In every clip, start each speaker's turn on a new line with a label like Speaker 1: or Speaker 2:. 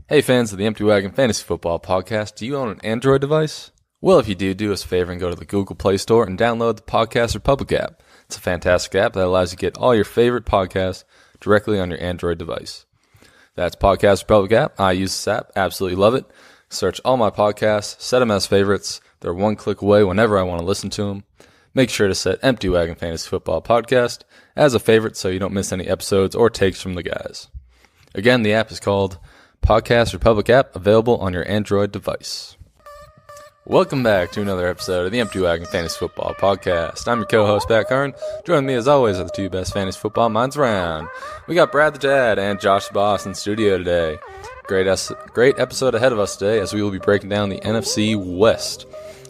Speaker 1: Hey fans of the Empty Wagon Fantasy Football Podcast, do you own an Android device? Well, if you do us a favor and go to the Google Play Store and download the Podcast Republic app. It's a fantastic app that allows you to get all your favorite podcasts directly on your Android device. That's Podcast Republic app. I use this app, absolutely love it. Search all my podcasts, set them as favorites. They're one click away whenever I want to listen to them. Make sure to set Empty Wagon Fantasy Football Podcast as a favorite so you don't miss any episodes or takes from the guys. Again, the app is called Podcast Republic app, available on your Android device. Welcome back to another episode of the Empty Wagon Fantasy Football Podcast. I'm your co-host, Pat Kern. Joining me as always are the two best fantasy football minds around. We got Brad the Dad and Josh the Boss in studio today. Great episode ahead of us today as we will be breaking down the NFC West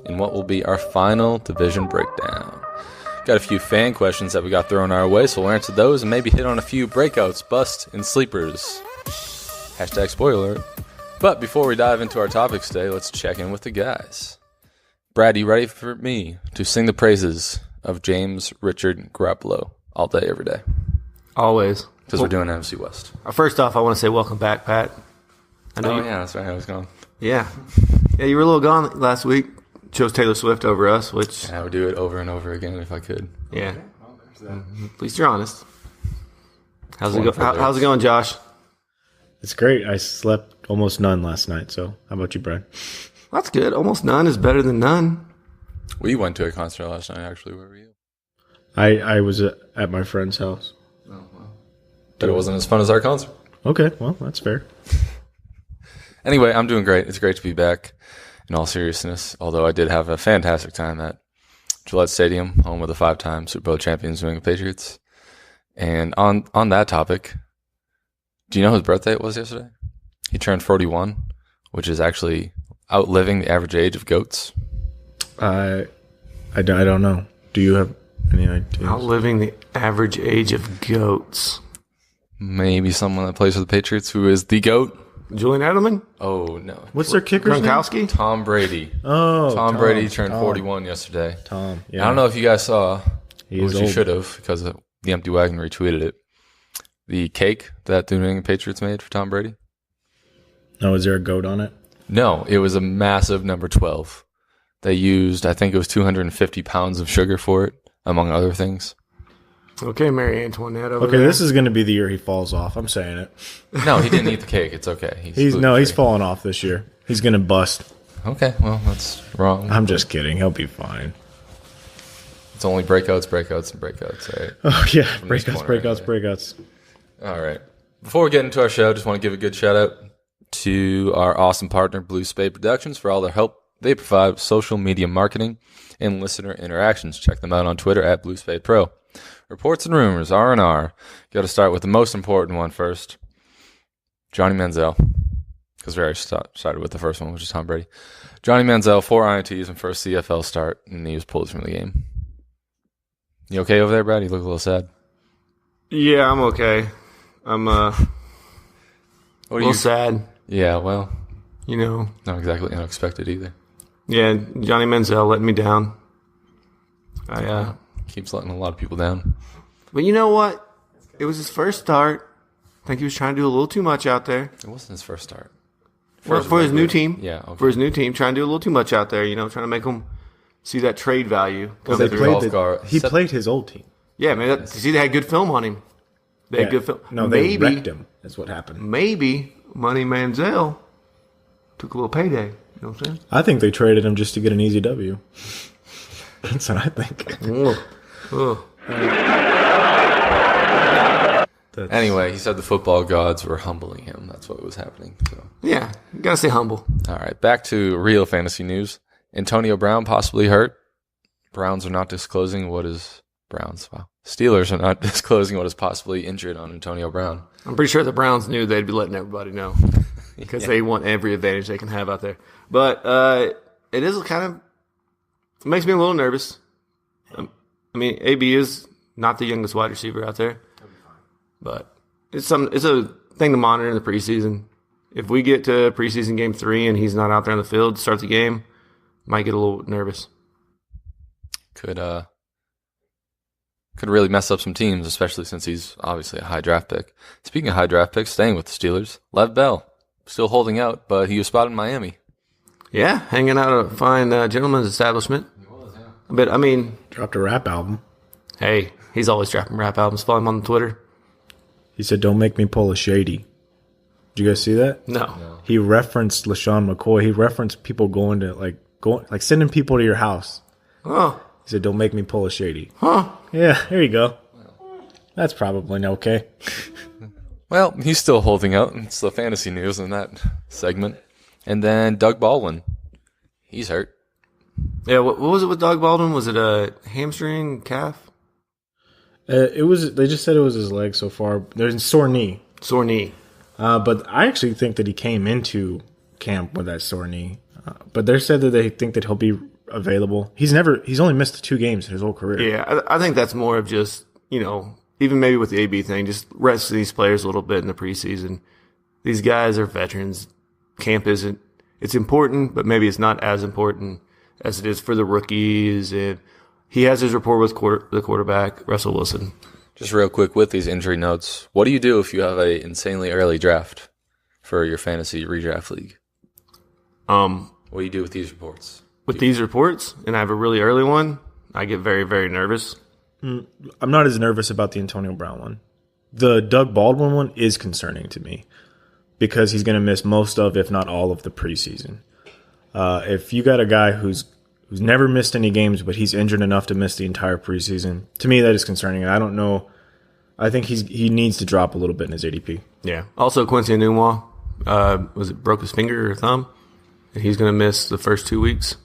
Speaker 1: in what will be our final division breakdown. Got a few fan questions that we got thrown our way, so we'll answer those and maybe hit on a few breakouts, busts, and sleepers. Hashtag spoiler alert. But before we dive into our topics today, let's check in with the guys. Brad, you ready for me to sing the praises of James Richard Garoppolo all day, every day?
Speaker 2: Always.
Speaker 1: Because we're doing NFC West.
Speaker 2: First off, I want to say welcome back, Pat.
Speaker 1: Yeah, that's right. I was gone.
Speaker 2: Yeah, you were a little gone last week. Chose Taylor Swift over us, which...
Speaker 1: I would do it over and over again if I could.
Speaker 2: Yeah. At least you're honest. How's it going, Josh?
Speaker 3: It's great. I slept almost none last night, so how about you, Brad?
Speaker 2: That's good. Almost none is better than none.
Speaker 1: We went to a concert last night, actually. Where were you?
Speaker 3: I was at my friend's house.
Speaker 1: Oh, wow. But it wasn't as fun as our concert.
Speaker 3: Okay, well, that's fair.
Speaker 1: Anyway, I'm doing great. It's great to be back in all seriousness, although I did have a fantastic time at Gillette Stadium, home of the 5-time Super Bowl champions New England Patriots. And on that topic, do you know whose birthday it was yesterday? He turned 41, which is actually outliving the average age of goats.
Speaker 3: I don't know. Do you have any ideas?
Speaker 2: Outliving the average age of goats.
Speaker 1: Maybe someone that plays for the Patriots who is the GOAT.
Speaker 2: Julian Edelman?
Speaker 1: Oh, no.
Speaker 3: What's their kicker's name?
Speaker 2: Gronkowski?
Speaker 1: Tom Brady.
Speaker 3: Oh,
Speaker 1: Tom Brady turned 41 yesterday.
Speaker 3: Tom, yeah.
Speaker 1: I don't know if you guys saw, which you
Speaker 3: old.
Speaker 1: should have, because the Empty Wagon retweeted it, the cake that the New England Patriots made for Tom Brady.
Speaker 3: Oh, is there a goat on it?
Speaker 1: No, it was a massive number 12. They used, I think it was 250 pounds of sugar for it, among other things.
Speaker 2: Okay, Mary Antoinette over
Speaker 3: Okay,
Speaker 2: there.
Speaker 3: this is going to be the year he falls off. I'm saying it.
Speaker 1: No, he didn't eat the cake. It's okay.
Speaker 3: He's falling off this year. He's going to bust.
Speaker 1: Okay, well, that's wrong.
Speaker 3: I'm just kidding. He'll be fine.
Speaker 1: It's only breakouts, and breakouts, right?
Speaker 3: Oh, yeah.
Speaker 1: From this corner,
Speaker 3: Breakouts.
Speaker 1: All right. Before we get into our show, just want to give a good shout out to our awesome partner, Blue Spade Productions, for all their help they provide with social media marketing and listener interactions. Check them out on Twitter at Blue Spade Pro. Reports and rumors, R&R. Got to start with the most important one first. Johnny Manziel. Because we already started with the first one, which is Tom Brady. Johnny Manziel, 4 INTs and first CFL start, and he was pulled from the game. You okay over there, Brad? You look a little sad.
Speaker 2: Yeah, I'm okay. I'm a little sad.
Speaker 1: Yeah, well,
Speaker 2: You know.
Speaker 1: not exactly unexpected either.
Speaker 2: Yeah, Johnny Manziel let me down.
Speaker 1: Keeps letting a lot of people down.
Speaker 2: But you know what? It was his first start. I think he was trying to do a little too much out there.
Speaker 1: It wasn't his first start.
Speaker 2: For his new team.
Speaker 1: Yeah, okay.
Speaker 2: For his new team, trying to do a little too much out there, trying to make him see that trade value.
Speaker 1: Well,
Speaker 3: They
Speaker 1: They
Speaker 3: played
Speaker 1: played
Speaker 3: he played his old team.
Speaker 2: Yeah, man. You see, they had good film on him. They had good film.
Speaker 3: No, they wrecked him. That's what happened.
Speaker 2: Maybe Money Manziel took a little payday. You know what I'm saying?
Speaker 3: I think they traded him just to get an easy W. That's what I think.
Speaker 2: Ugh.
Speaker 1: Anyway, he said the football gods were humbling him. That's what was happening. So.
Speaker 2: Yeah, you gotta stay humble.
Speaker 1: All right, back to real fantasy news. Antonio Brown possibly hurt. Browns are not disclosing what is Browns. Wow. Steelers are not disclosing what is possibly injured on Antonio Brown.
Speaker 2: I'm pretty sure the Browns knew they'd be letting everybody know because they want every advantage they can have out there. But it is it makes me a little nervous. I mean, AB is not the youngest wide receiver out there, but it's a thing to monitor in the preseason. If we get to preseason game 3 and he's not out there on the field to start the game, might get a little nervous.
Speaker 1: Could really mess up some teams, especially since he's obviously a high draft pick. Speaking of high draft picks, staying with the Steelers, Lev Bell, still holding out, but he was spotted in Miami.
Speaker 2: Yeah, hanging out at a fine gentleman's establishment. But, I mean,
Speaker 3: Dropped a rap album.
Speaker 2: hey, he's always dropping rap albums. Follow him on Twitter.
Speaker 3: He said, "Don't make me pull a shady." Did you guys see that?
Speaker 2: No.
Speaker 3: He referenced LaShawn McCoy. He referenced people going sending people to your house.
Speaker 2: Oh,
Speaker 3: He said, "Don't make me pull a shady."
Speaker 2: huh.
Speaker 3: Yeah, there you go. That's probably okay.
Speaker 1: Well, he's still holding out. It's the fantasy news in that segment. And then Doug Baldwin. He's hurt.
Speaker 2: Yeah, what was it with Doug Baldwin? Was it a hamstring, calf?
Speaker 3: It was. They just said it was his leg so far. There's a sore knee.
Speaker 2: Sore knee.
Speaker 3: But I actually think that he came into camp with that sore knee. But they said that they think that he'll be available. He's only missed 2 games in his whole career.
Speaker 2: Yeah, I think that's more of just, even maybe with the AB thing, just rest these players a little bit in the preseason. These guys are veterans. Camp isn't, it's important, but maybe it's not as important as it is for the rookies. And he has his rapport with the quarterback, Russell Wilson.
Speaker 1: Just real quick with these injury notes. What do you do if you have a insanely early draft for your fantasy redraft league? What do you do with these reports?
Speaker 2: With these reports, and I have a really early one, I get very, very nervous.
Speaker 3: I'm not as nervous about the Antonio Brown one. The Doug Baldwin one is concerning to me because he's going to miss most of, if not all of, the preseason. If you got a guy who's never missed any games, but he's injured enough to miss the entire preseason, to me that is concerning. And I don't know. I think he needs to drop a little bit in his ADP.
Speaker 2: Yeah. Also, Quincy Enunwa, broke his finger or thumb, and he's going to miss the first 2 weeks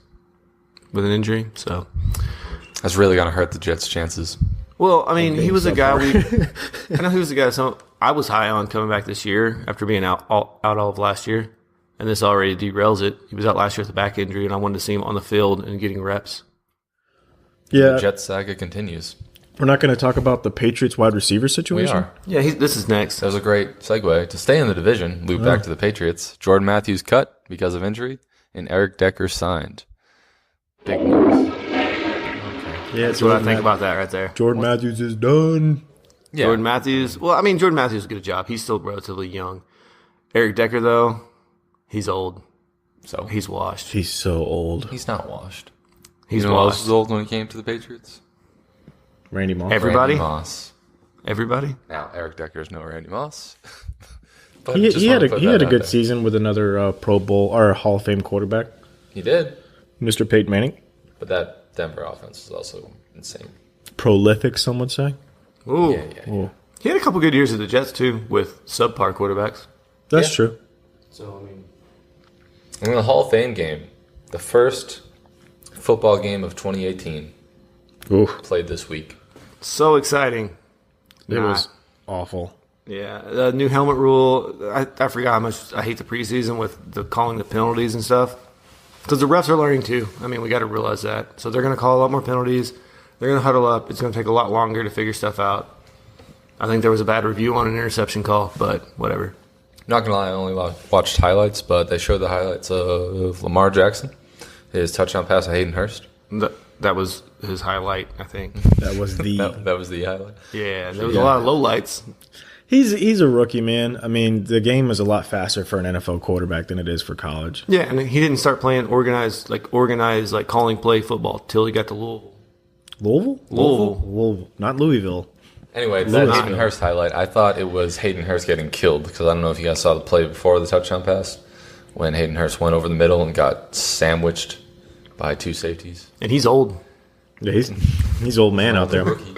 Speaker 2: with an injury. So
Speaker 1: That's really going to hurt the Jets' chances.
Speaker 2: Well, I mean, he was a guy I know he was a guy I was high on coming back this year after being out all of last year, and this already derails it. He was out last year with a back injury, and I wanted to see him on the field and getting reps.
Speaker 3: Yeah,
Speaker 1: The Jets saga continues.
Speaker 3: we're not going to talk about the Patriots wide receiver situation.
Speaker 1: We are.
Speaker 2: Yeah, this is next.
Speaker 1: That was a great segue. To stay in the division, loop back to the Patriots. Jordan Matthews cut because of injury, and Eric Decker signed. Big news.
Speaker 3: Yeah,
Speaker 2: That's what I think about that right there.
Speaker 3: Jordan Matthews is done.
Speaker 1: Yeah.
Speaker 2: Jordan Matthews. Well, I mean, Jordan Matthews did a job. He's still relatively young. Eric Decker, though, he's old.
Speaker 1: So
Speaker 2: He's washed.
Speaker 3: He's so old.
Speaker 1: he's not washed.
Speaker 2: He's
Speaker 1: You know who else
Speaker 2: washed.
Speaker 1: was old when he came to the Patriots?
Speaker 3: Randy Moss.
Speaker 2: Everybody?
Speaker 1: Randy Moss.
Speaker 2: Everybody?
Speaker 1: Now, Eric Decker is no Randy Moss. But
Speaker 3: He
Speaker 1: just
Speaker 3: had
Speaker 1: wanted to put
Speaker 3: a
Speaker 1: that out
Speaker 3: good
Speaker 1: there.
Speaker 3: season with another Pro Bowl or Hall of Fame quarterback,
Speaker 1: He did.
Speaker 3: Mr. Peyton Manning.
Speaker 1: But that Denver offense is also insane.
Speaker 3: Prolific, some would say.
Speaker 2: Ooh.
Speaker 1: Yeah.
Speaker 3: Oh,
Speaker 2: He had a couple good years at the Jets, too, with subpar quarterbacks.
Speaker 3: that's
Speaker 1: Yeah.
Speaker 3: true.
Speaker 2: So, I mean,
Speaker 1: And the Hall of Fame game, the first football game of 2018,
Speaker 3: Oof,
Speaker 1: played this week.
Speaker 2: so exciting.
Speaker 3: it was awful.
Speaker 2: Yeah, the new helmet rule. I forgot how much I hate the preseason with the calling the penalties and stuff. Because the refs are learning too. I mean, we got to realize that. So they're going to call a lot more penalties. They're going to huddle up. It's going to take a lot longer to figure stuff out. I think there was a bad review on an interception call, but whatever.
Speaker 1: Not gonna lie, I only watched highlights, but they showed the highlights of Lamar Jackson, his touchdown pass to Hayden Hurst.
Speaker 2: That was his highlight, I think.
Speaker 3: That was the.
Speaker 1: That was the highlight.
Speaker 2: Yeah, there was a lot of lowlights.
Speaker 3: He's a rookie, man. I mean, the game is a lot faster for an NFL quarterback than it is for college.
Speaker 2: Yeah, and he didn't start playing organized calling play football till he got to Louisville.
Speaker 3: Louisville, not Louisville.
Speaker 1: Anyway, that
Speaker 3: Louisville.
Speaker 1: Hayden Hurst highlight, I thought it was Hayden Hurst getting killed because I don't know if you guys saw the play before the touchdown pass when Hayden Hurst went over the middle and got sandwiched by 2 safeties.
Speaker 2: And he's old.
Speaker 3: Yeah, he's old man out there,
Speaker 1: Rookie.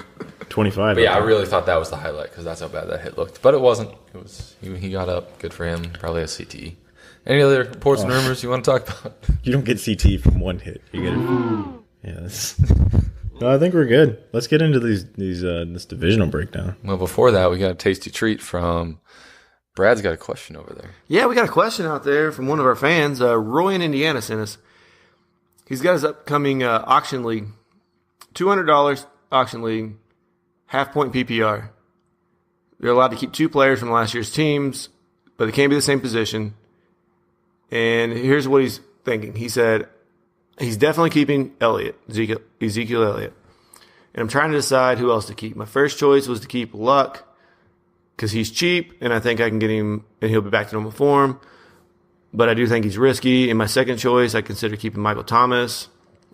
Speaker 3: 25.
Speaker 1: But yeah, I
Speaker 3: out there.
Speaker 1: really thought that was the highlight because that's how bad that hit looked. But it wasn't. It was he got up. Good for him. Probably a CTE. Any other reports and rumors you want to talk about?
Speaker 3: You don't get CT from one hit. You get it. Yeah. No, I think we're good. Let's get into this divisional breakdown.
Speaker 1: Well, before that, we got a tasty treat from Brad's got a question over there.
Speaker 2: Yeah, we got a question out there from one of our fans. Roy in Indiana sent us. He's got his upcoming auction league. $200 auction league, half-point PPR. They're allowed to keep 2 players from last year's teams, but they can't be the same position. And here's what he's thinking. He said he's definitely keeping Ezekiel Elliott. And I'm trying to decide who else to keep. My first choice was to keep Luck because he's cheap, and I think I can get him, and he'll be back to normal form. but I do think he's risky. In my second choice, I consider keeping Michael Thomas,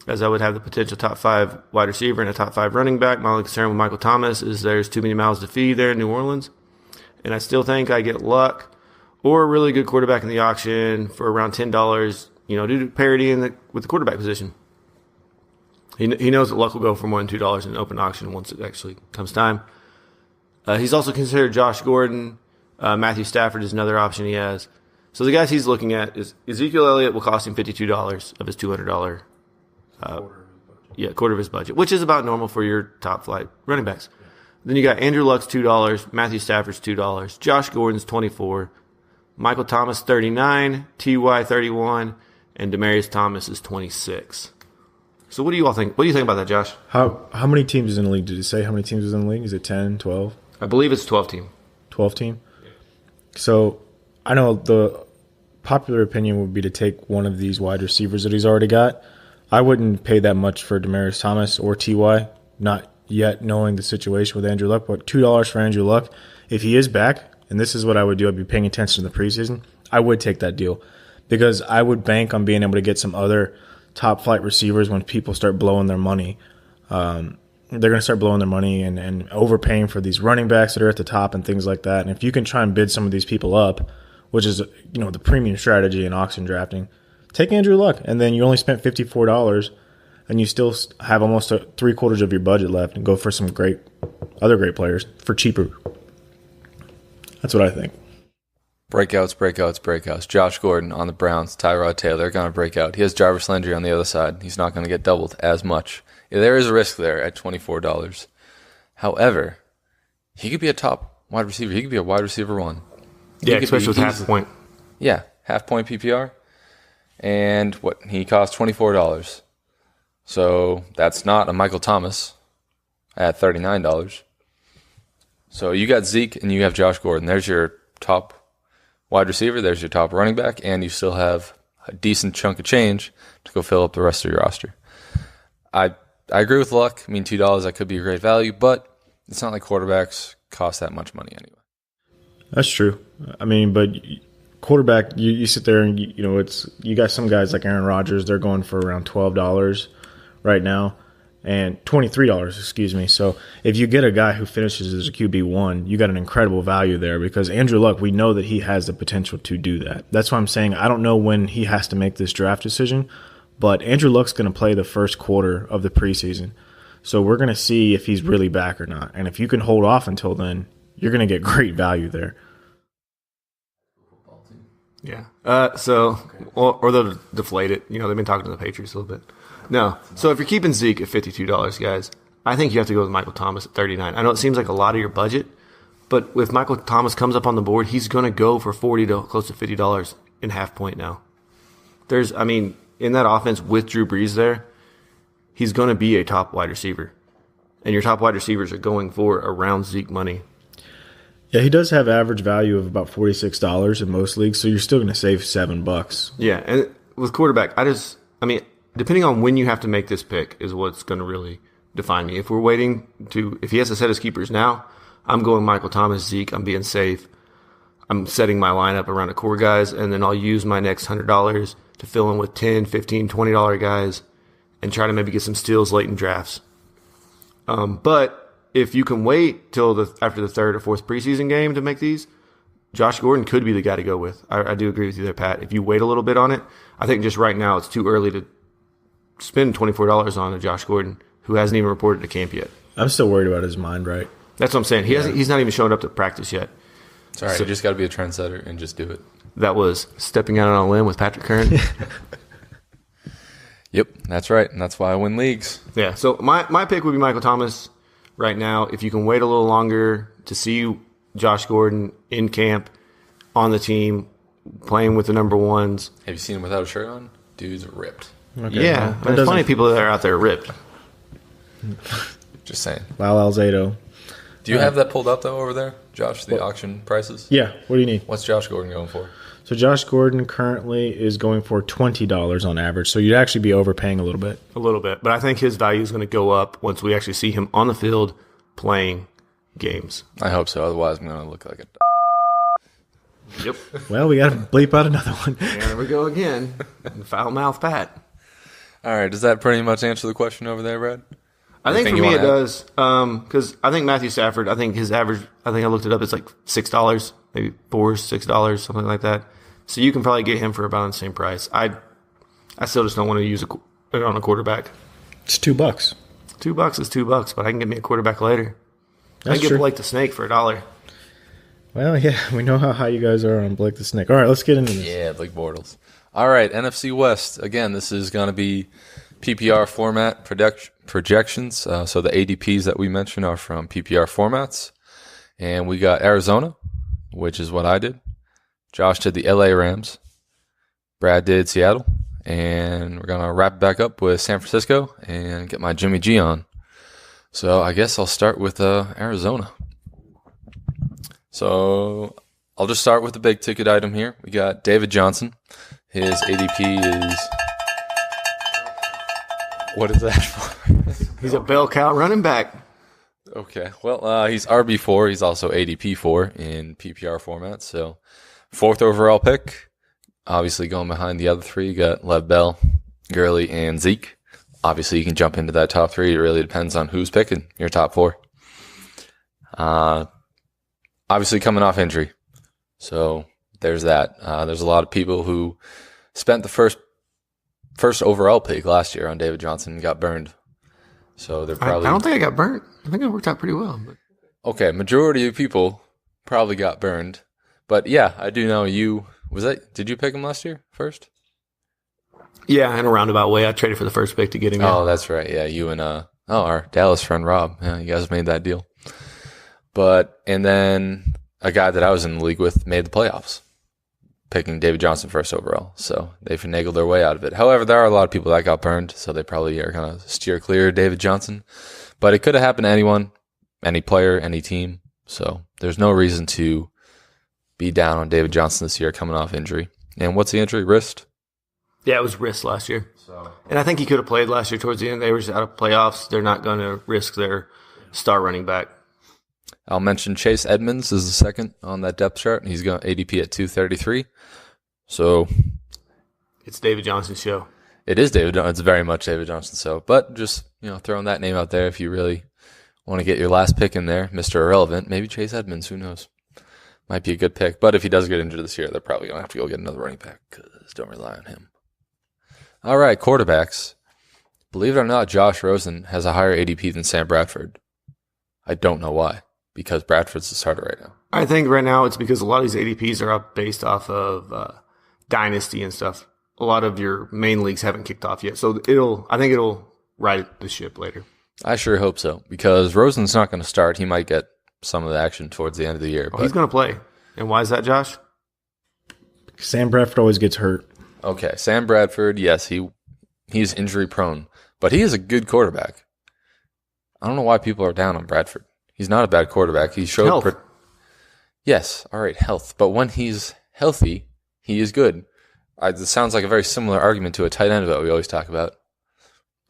Speaker 2: as I would have the potential top 5 wide receiver and a top 5 running back. My only concern with Michael Thomas is there's too many mouths to feed there in New Orleans. And I still think I get Luck or a really good quarterback in the auction for around $10, due to parity with the quarterback position. He knows that Luck will go for more than $2 in an open auction once it actually comes time. He's also considered Josh Gordon. Matthew Stafford is another option he has. So the guys he's looking at is Ezekiel Elliott will cost him $52 of his $200 quarter of his budget, which is about normal for your top flight running backs. Then you got Andrew Luck's $2, Matthew Stafford's $2, Josh Gordon's $24, Michael Thomas $39, T.Y. $31, and Demaryius Thomas is $26. So what do you all think? What do you think about that, Josh?
Speaker 3: How many teams is in the league? Did it say how many teams is in the league? Is it 10, 12?
Speaker 2: I believe it's 12 team.
Speaker 3: 12 team? So I know the popular opinion would be to take one of these wide receivers that he's already got. I wouldn't pay that much for Demaryius Thomas or T.Y., not yet knowing the situation with Andrew Luck, but $2 for Andrew Luck. If he is back, and this is what I would do, I'd be paying attention to the preseason, I would take that deal because I would bank on being able to get some other top flight receivers when people start blowing their money. They're going to start blowing their money and overpaying for these running backs that are at the top and things like that. And if you can try and bid some of these people up, which is the premium strategy in auction drafting, take Andrew Luck, and then you only spent $54, and you still have almost 3/4 of your budget left, and go for some other great players for cheaper. That's what I think.
Speaker 1: Breakouts. Josh Gordon on the Browns, Tyrod Taylor, they're going to break out. He has Jarvis Landry on the other side. He's not going to get doubled as much. Yeah, there is a risk there at $24. However, he could be a top wide receiver. He could be a wide receiver 1.
Speaker 2: Yeah, especially with half point.
Speaker 1: Yeah, half point PPR. And he costs $24. So that's not a Michael Thomas at $39. So you got Zeke and you have Josh Gordon. There's your top wide receiver. There's your top running back. And you still have a decent chunk of change to go fill up the rest of your roster. I agree with Luck. I mean, $2, that could be a great value, but it's not like quarterbacks cost that much money anyway.
Speaker 3: That's true. I mean, but quarterback, you sit there and you got some guys like Aaron Rodgers. They're going for around $12 right now, and $23. Excuse me. So if you get a guy who finishes as a QB1, you got an incredible value there because Andrew Luck, we know that he has the potential to do that. That's why I'm saying I don't know when he has to make this draft decision, but Andrew Luck's going to play the first quarter of the preseason, so we're going to see if he's really back or not. And if you can hold off until then, you're going to get great value there.
Speaker 2: Yeah. Or they'll deflate it. They've been talking to the Patriots a little bit. No. So if you're keeping Zeke at $52, guys, I think you have to go with Michael Thomas at $39. I know it seems like a lot of your budget, but if Michael Thomas comes up on the board, he's going to go for $40 to close to $50 in half point now. In that offense with Drew Brees there, he's going to be a top wide receiver. And your top wide receivers are going for around Zeke money.
Speaker 3: Yeah, he does have average value of about $46 in most leagues, so you're still going to save $7.
Speaker 2: Yeah, and with quarterback, depending on when you have to make this pick is what's going to really define me. If he has to set his keepers now, I'm going Michael Thomas, Zeke. I'm being safe. I'm setting my lineup around the core guys, and then I'll use my next $100 to fill in with $10, $15, $20 guys and try to maybe get some steals late in drafts. But if you can wait till after the third or fourth preseason game to make these, Josh Gordon could be the guy to go with. I do agree with you there, Pat. If you wait a little bit on it, I think just right now it's too early to spend $24 on a Josh Gordon who hasn't even reported to camp yet.
Speaker 3: I'm still worried about his mind, right?
Speaker 2: That's what I'm saying. He's not even showing up to practice yet.
Speaker 1: It's all right. You just got to be a trendsetter and just do it.
Speaker 2: That was stepping out on a limb with Patrick Kern.
Speaker 1: Yep, that's right. And that's why I win leagues.
Speaker 2: Yeah, so my pick would be Michael Thomas right now. If you can wait a little longer to see Josh Gordon in camp, on the team, playing with the number ones.
Speaker 1: Have you seen him without a shirt on? Dude's ripped.
Speaker 2: Okay. Yeah, there's plenty of people that are out there ripped.
Speaker 1: Just saying.
Speaker 3: Lyle Alzado.
Speaker 1: Do you have that pulled up, though, over there, Josh, the auction prices?
Speaker 3: Yeah. What do you need?
Speaker 1: What's Josh Gordon going for?
Speaker 3: So Josh Gordon currently is going for $20 on average, so you'd actually be overpaying a little bit.
Speaker 2: A little bit, but I think his value is going to go up once we actually see him on the field playing games.
Speaker 1: I hope so. Otherwise, I'm going to look like a
Speaker 2: Yep.
Speaker 3: Well, we got to bleep out another one.
Speaker 2: And there we go again. Foul mouth Pat.
Speaker 1: All right, does that pretty much answer the question over there, Brad?
Speaker 2: I think for
Speaker 1: Anything
Speaker 2: me
Speaker 1: you
Speaker 2: it
Speaker 1: wanna
Speaker 2: does. Because I think Matthew Stafford, I think his average, I think I looked it up, it's like $6, maybe $6, something like that. So you can probably get him for about the same price. I still just don't want to use it on a quarterback.
Speaker 3: It's $2.
Speaker 2: $2 is $2, but I can get me a quarterback later. I
Speaker 3: That's
Speaker 2: can get
Speaker 3: true.
Speaker 2: Blake the Snake for $1.
Speaker 3: Well, yeah, we know how high you guys are on Blake the Snake. All right, let's get into this.
Speaker 1: Yeah, Blake Bortles. All right, NFC West. Again, this is going to be PPR format projections. So the ADPs that we mentioned are from PPR formats. And we got Arizona, which is what I did. Josh did the LA Rams. Brad did Seattle. And we're going to wrap it back up with San Francisco and get my Jimmy G on. So I guess I'll start with Arizona. So I'll just start with the big ticket item here. We got David Johnson. His ADP is... What is that for?
Speaker 2: He's a bell cow running back.
Speaker 1: Okay. Well, he's RB4. He's also ADP4 in PPR format. So, 4th overall pick. Obviously, going behind the other three, you got Lev Bell, Gurley, and Zeke. Obviously, you can jump into that top 3. It really depends on who's picking your top 4. Obviously, coming off injury. So, there's that. There's a lot of people who spent the first overall pick last year on David Johnson and got burned. So they're probably...
Speaker 2: I don't think I got burnt. I think it worked out pretty well. But.
Speaker 1: Okay, majority of people probably got burned. But yeah, I do know you... Did you pick him last year first?
Speaker 2: Yeah, in a roundabout way. I traded for the first pick to get him.
Speaker 1: Oh, that's right. Yeah, you and our Dallas friend Rob. Yeah, you guys made that deal. And then a guy that I was in the league with made the playoffs, picking David Johnson first overall. So they finagled their way out of it. However, there are a lot of people that got burned, so they probably are going to steer clear of David Johnson. But it could have happened to anyone, any player, any team. So there's no reason to be down on David Johnson this year coming off injury. And what's the injury? Wrist?
Speaker 2: Yeah, it was wrist last year. And I think he could have played last year towards the end. They were just out of playoffs. They're not going to risk their star running back.
Speaker 1: I'll mention Chase Edmonds is the second on that depth chart, and he's going ADP at 233. So
Speaker 2: it's David Johnson's show.
Speaker 1: It is David. It's very much David Johnson's show. But just throwing that name out there, if you really want to get your last pick in there, Mr. Irrelevant, maybe Chase Edmonds. Who knows? Might be a good pick. But if he does get injured this year, they're probably going to have to go get another running back because don't rely on him. All right, quarterbacks. Believe it or not, Josh Rosen has a higher ADP than Sam Bradford. I don't know why. Because Bradford's the starter right now.
Speaker 2: I think right now it's because a lot of these ADPs are up based off of dynasty and stuff. A lot of your main leagues haven't kicked off yet. So I think it'll right the ship later.
Speaker 1: I sure hope so. Because Rosen's not going to start. He might get some of the action towards the end of the year.
Speaker 2: Well, he's going to play. And why is that, Josh?
Speaker 3: Sam Bradford always gets hurt.
Speaker 1: Okay, Sam Bradford, yes, he's injury prone, but he is a good quarterback. I don't know why people are down on Bradford. He's not a bad quarterback. He showed
Speaker 2: health.
Speaker 1: Yes, all right, health. But when he's healthy, he is good. It sounds like a very similar argument to a tight end that we always talk about.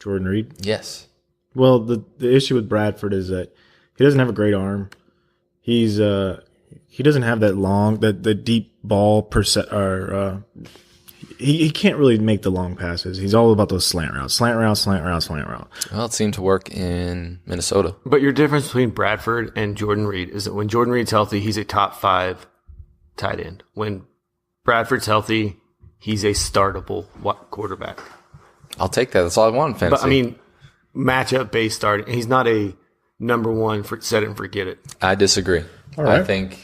Speaker 3: Jordan Reed?
Speaker 1: Yes.
Speaker 3: Well, the issue with Bradford is that he doesn't have a great arm. He doesn't have that long, the deep ball he can't really make the long passes. He's all about those slant routes.
Speaker 1: Well, it seemed to work in Minnesota.
Speaker 2: But your difference between Bradford and Jordan Reed is that when Jordan Reed's healthy, he's a top 5 tight end. When Bradford's healthy, he's a startable quarterback.
Speaker 1: I'll take that. That's all I want in fantasy.
Speaker 2: But, I mean, matchup based starting. He's not a number one for set it and forget it.
Speaker 1: I disagree.
Speaker 3: All right.
Speaker 1: I think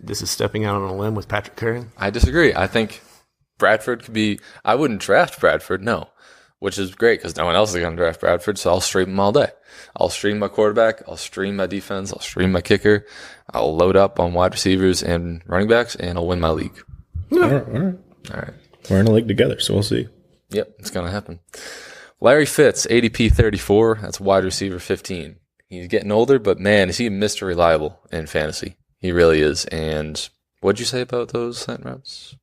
Speaker 2: this is stepping out on a limb with Patrick Curran.
Speaker 1: I disagree. I think Bradford could be... I wouldn't draft Bradford, no. Which is great because no one else is going to draft Bradford, so I'll stream him all day. I'll stream my quarterback. I'll stream my defense. I'll stream my kicker. I'll load up on wide receivers and running backs, and I'll win my league.
Speaker 3: All right. We're in a league together, so we'll see.
Speaker 1: Yep, it's going to happen. Larry Fitz, ADP 34. That's wide receiver 15. He's getting older, but man, is he Mr. Reliable in fantasy. He really is. And what'd you say about those slant routes?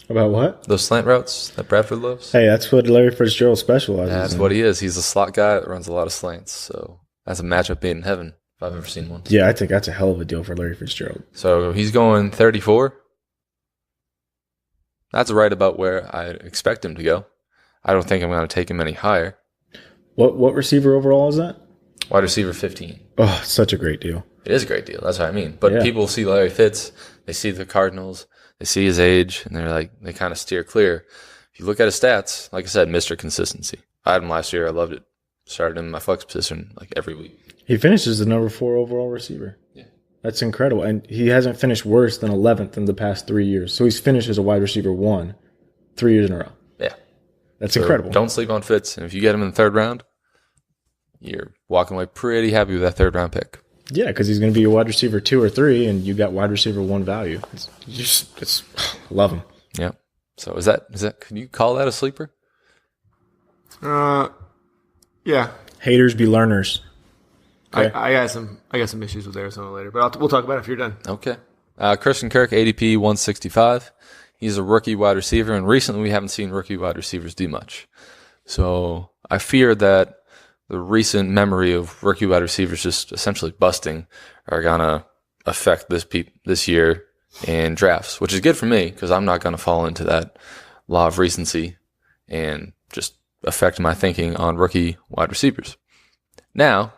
Speaker 3: About what?
Speaker 1: Those slant routes that Bradford loves?
Speaker 3: Hey, that's what Larry Fitzgerald specializes in.
Speaker 1: That's what he is. He's a slot guy that runs a lot of slants. So that's a matchup made in heaven if I've ever seen one.
Speaker 3: Yeah, I think that's a hell of a deal for Larry Fitzgerald.
Speaker 1: So he's going 34. That's right about where I expect him to go. I don't think I'm going to take him any higher.
Speaker 3: What receiver overall is that?
Speaker 1: Wide receiver 15.
Speaker 3: Oh, such a great deal.
Speaker 1: It is a great deal. That's what I mean. But people see Larry Fitz, they see the Cardinals, they see his age, and they kind of steer clear. If you look at his stats, like I said, Mr. Consistency. I had him last year. I loved it. Started him in my flex position like every week.
Speaker 3: He finishes the number 4 overall receiver.
Speaker 1: Yeah.
Speaker 3: That's incredible. And he hasn't finished worse than 11th in the past 3 years. So he's finished as a wide receiver 1 3 years in a row.
Speaker 1: Yeah.
Speaker 3: That's incredible.
Speaker 1: Don't sleep on Fitz. And if you get him in the third round, you're walking away pretty happy with that third round pick.
Speaker 3: Yeah, because he's going to be your wide receiver 2 or 3, and you got wide receiver 1 value. It's love him.
Speaker 1: Yeah. So is that? Can you call that a sleeper?
Speaker 2: Yeah.
Speaker 3: Haters be learners. Okay.
Speaker 2: I got some issues with Arizona later, but we'll talk about it if you're done.
Speaker 1: Okay. Christian Kirk, ADP 165. He's a rookie wide receiver, and recently we haven't seen rookie wide receivers do much. So I fear that the recent memory of rookie wide receivers just essentially busting are going to affect this year in drafts, which is good for me because I'm not going to fall into that law of recency and just affect my thinking on rookie wide receivers. Now,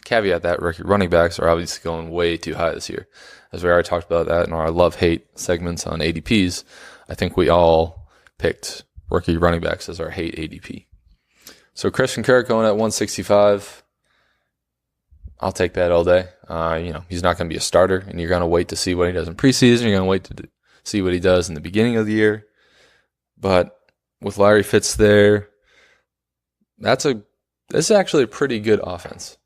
Speaker 1: caveat that rookie running backs are obviously going way too high this year. As we already talked about that in our love-hate segments on ADPs, I think we all picked rookie running backs as our hate ADP. So Christian Kirk going at 165, I'll take that all day. He's not going to be a starter, and you're going to wait to see what he does in preseason. You're going to wait to see what he does in the beginning of the year. But with Larry Fitz there, this is actually a pretty good offense.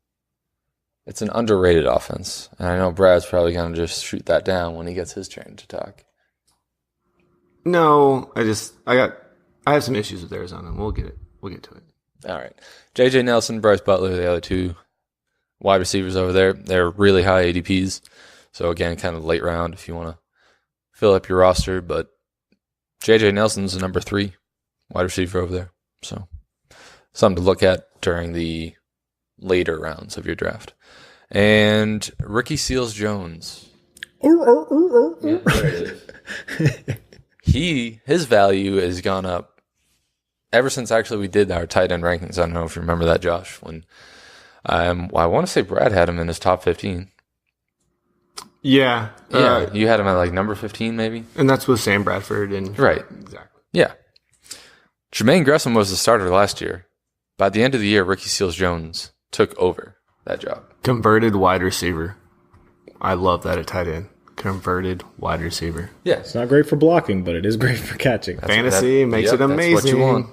Speaker 1: It's an underrated offense. And I know Brad's probably going to just shoot that down when he gets his turn to talk.
Speaker 2: No, I have some issues with Arizona. We'll get to it.
Speaker 1: All right. J.J. Nelson, Bryce Butler, the other two wide receivers over there, they're really high ADPs. So, again, kind of late round if you want to fill up your roster. But J.J. Nelson's the number 3 wide receiver over there. So, something to look at during the later rounds of your draft. And Ricky Seals-Jones. Yeah, there it is. His value has gone up ever since actually we did our tight end rankings. I don't know if you remember that, Josh. When I want to say Brad had him in his top 15.
Speaker 2: Yeah.
Speaker 1: You had him at like number 15 maybe?
Speaker 2: And that's with Sam Bradford.
Speaker 1: Right.
Speaker 2: Exactly.
Speaker 1: Yeah. Jermaine Gresham was the starter last year. By the end of the year, Ricky Seals-Jones took over that job.
Speaker 2: Converted wide receiver. I love that at tight end. Converted wide receiver.
Speaker 1: Yeah.
Speaker 3: It's not great for blocking, but it is great for catching.
Speaker 2: Fantasy makes it amazing.
Speaker 1: That's what you want.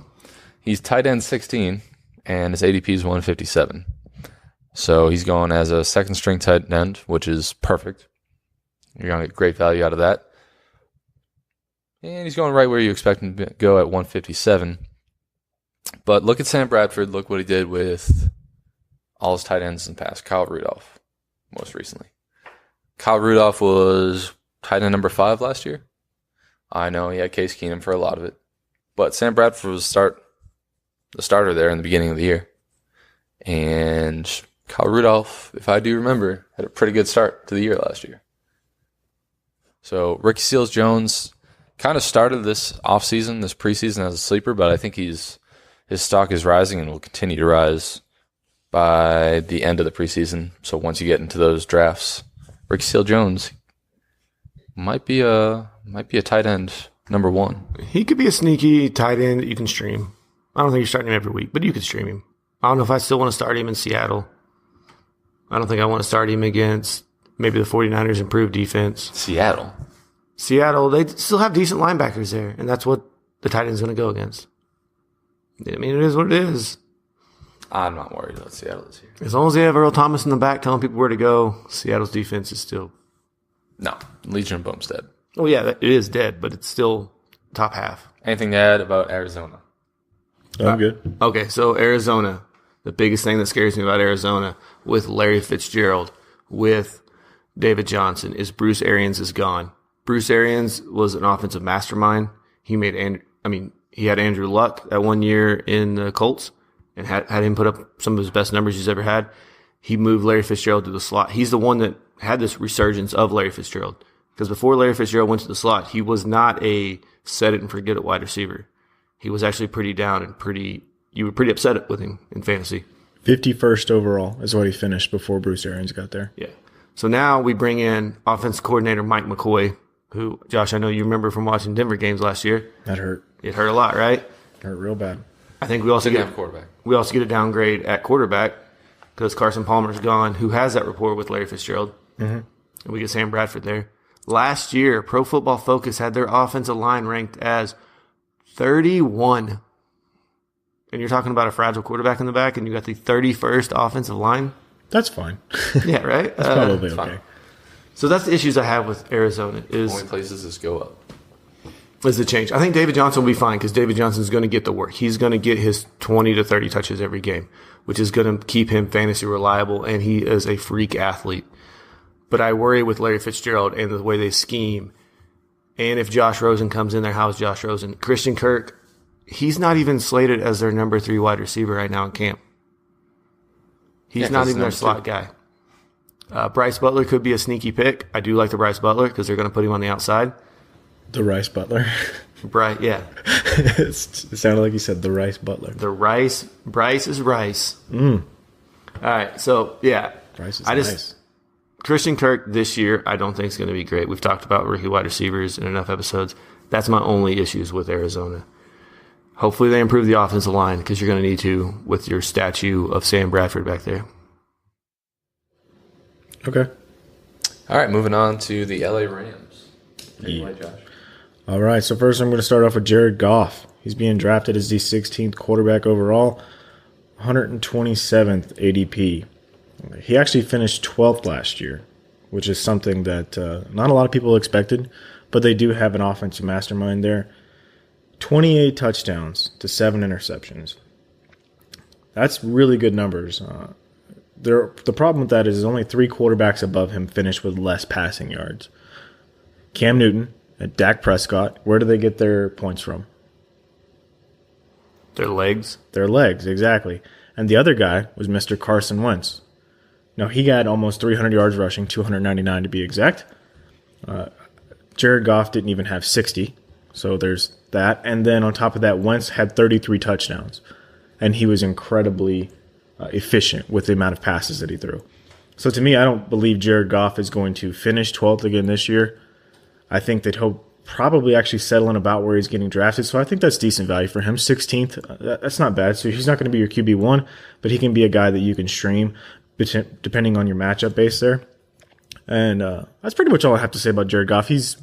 Speaker 1: He's tight end 16, and his ADP is 157. So he's going as a second string tight end, which is perfect. You're going to get great value out of that. And he's going right where you expect him to go at 157. But look at Sam Bradford. Look what he did with all his tight ends in the past. Kyle Rudolph, most recently. Kyle Rudolph was tight end number 5 last year. I know he had Case Keenum for a lot of it. But Sam Bradford was the starter there in the beginning of the year. And Kyle Rudolph, if I do remember, had a pretty good start to the year last year. So Ricky Seals-Jones kind of started this offseason, this preseason as a sleeper, but I think his stock is rising and will continue to rise by the end of the preseason. So once you get into those drafts, Ricky Seals-Jones might be a tight end number 1.
Speaker 2: He could be a sneaky tight end that you can stream. I don't think you're starting him every week, but you could stream him. I don't know if I still want to start him in Seattle. I don't think I want to start him against maybe the 49ers' improved defense.
Speaker 1: Seattle,
Speaker 2: they still have decent linebackers there, and that's what the tight end's going to go against. I mean, it is what it is.
Speaker 1: I'm not worried about Seattle this year.
Speaker 2: As long as they have Earl Thomas in the back telling people where to go, Seattle's defense is still...
Speaker 1: No, Legion of Boom's dead.
Speaker 2: Oh, yeah, it is dead, but it's still top half.
Speaker 1: Anything to add about Arizona?
Speaker 3: I'm good.
Speaker 2: Okay, so Arizona, the biggest thing that scares me about Arizona with Larry Fitzgerald, with David Johnson, is Bruce Arians is gone. Bruce Arians was an offensive mastermind. He had Andrew Luck that 1 year in the Colts and had him put up some of his best numbers he's ever had. He moved Larry Fitzgerald to the slot. He's the one that had this resurgence of Larry Fitzgerald. Because before Larry Fitzgerald went to the slot, he was not a set it and forget it wide receiver. He was actually pretty down and you were pretty upset with him in fantasy.
Speaker 3: 51st overall is what he finished before Bruce Arians got there.
Speaker 2: Yeah. So now we bring in offensive coordinator Mike McCoy, who, Josh, I know you remember from watching Denver games last year.
Speaker 3: That hurt.
Speaker 2: It hurt a lot, right?
Speaker 3: Hurt real bad.
Speaker 2: I think we also
Speaker 1: Didn't have quarterback.
Speaker 2: We also get a downgrade at quarterback because Carson Palmer's gone, who has that rapport with Larry Fitzgerald. Mm-hmm. And we get Sam Bradford there. Last year, Pro Football Focus had their offensive line ranked as 31. And you're talking about a fragile quarterback in the back, and you got the 31st offensive line?
Speaker 3: That's fine.
Speaker 2: Yeah, right?
Speaker 3: That's probably okay.
Speaker 1: Fine.
Speaker 2: So that's the issues I have with Arizona
Speaker 1: Only places this go up.
Speaker 2: is the change. I think David Johnson will be fine because David Johnson's going to get the work. He's going to get his 20 to 30 touches every game, which is going to keep him fantasy reliable, and he is a freak athlete. But I worry with Larry Fitzgerald and the way they scheme. And if Josh Rosen comes in there, how's Josh Rosen? Christian Kirk, he's not even slated as their number 3 wide receiver right now in camp. He's not even their slot guy. Bryce Butler could be a sneaky pick. I do like the Bryce Butler because they're going to put him on the outside.
Speaker 3: The Rice Butler.
Speaker 2: Yeah.
Speaker 3: It sounded like you said the Rice Butler.
Speaker 2: Bryce is Rice. All right, so, yeah.
Speaker 3: Rice is nice.
Speaker 2: Christian Kirk this year, I don't think is going to be great. We've talked about rookie wide receivers in enough episodes. That's my only issues with Arizona. Hopefully they improve the offensive line because you're going to need to with your statue of Sam Bradford back there.
Speaker 3: Okay.
Speaker 1: All right, moving on to the LA Rams.
Speaker 3: Yeah. Josh. All right, so first I'm going to start off with Jared Goff. He's being drafted as the 16th quarterback overall, 127th ADP. He actually finished 12th last year, which is something that not a lot of people expected, but they do have an offensive mastermind there. 28 touchdowns to 7 interceptions. That's really good numbers. The problem with that is only 3 quarterbacks above him finished with less passing yards. Cam Newton and Dak Prescott, where do they get their points from?
Speaker 2: Their legs.
Speaker 3: Their legs, exactly. And the other guy was Mr. Carson Wentz. Now, he got almost 300 yards rushing, 299 to be exact. Jared Goff didn't even have 60, so there's that. And then on top of that, Wentz had 33 touchdowns, and he was incredibly efficient with the amount of passes that he threw. So to me, I don't believe Jared Goff is going to finish 12th again this year. I think that he'll probably actually settle in about where he's getting drafted, so I think that's decent value for him. 16th, that's not bad. So he's not going to be your QB1, but he can be a guy that you can stream depending on your matchup base there. And that's pretty much all I have to say about Jared Goff. He's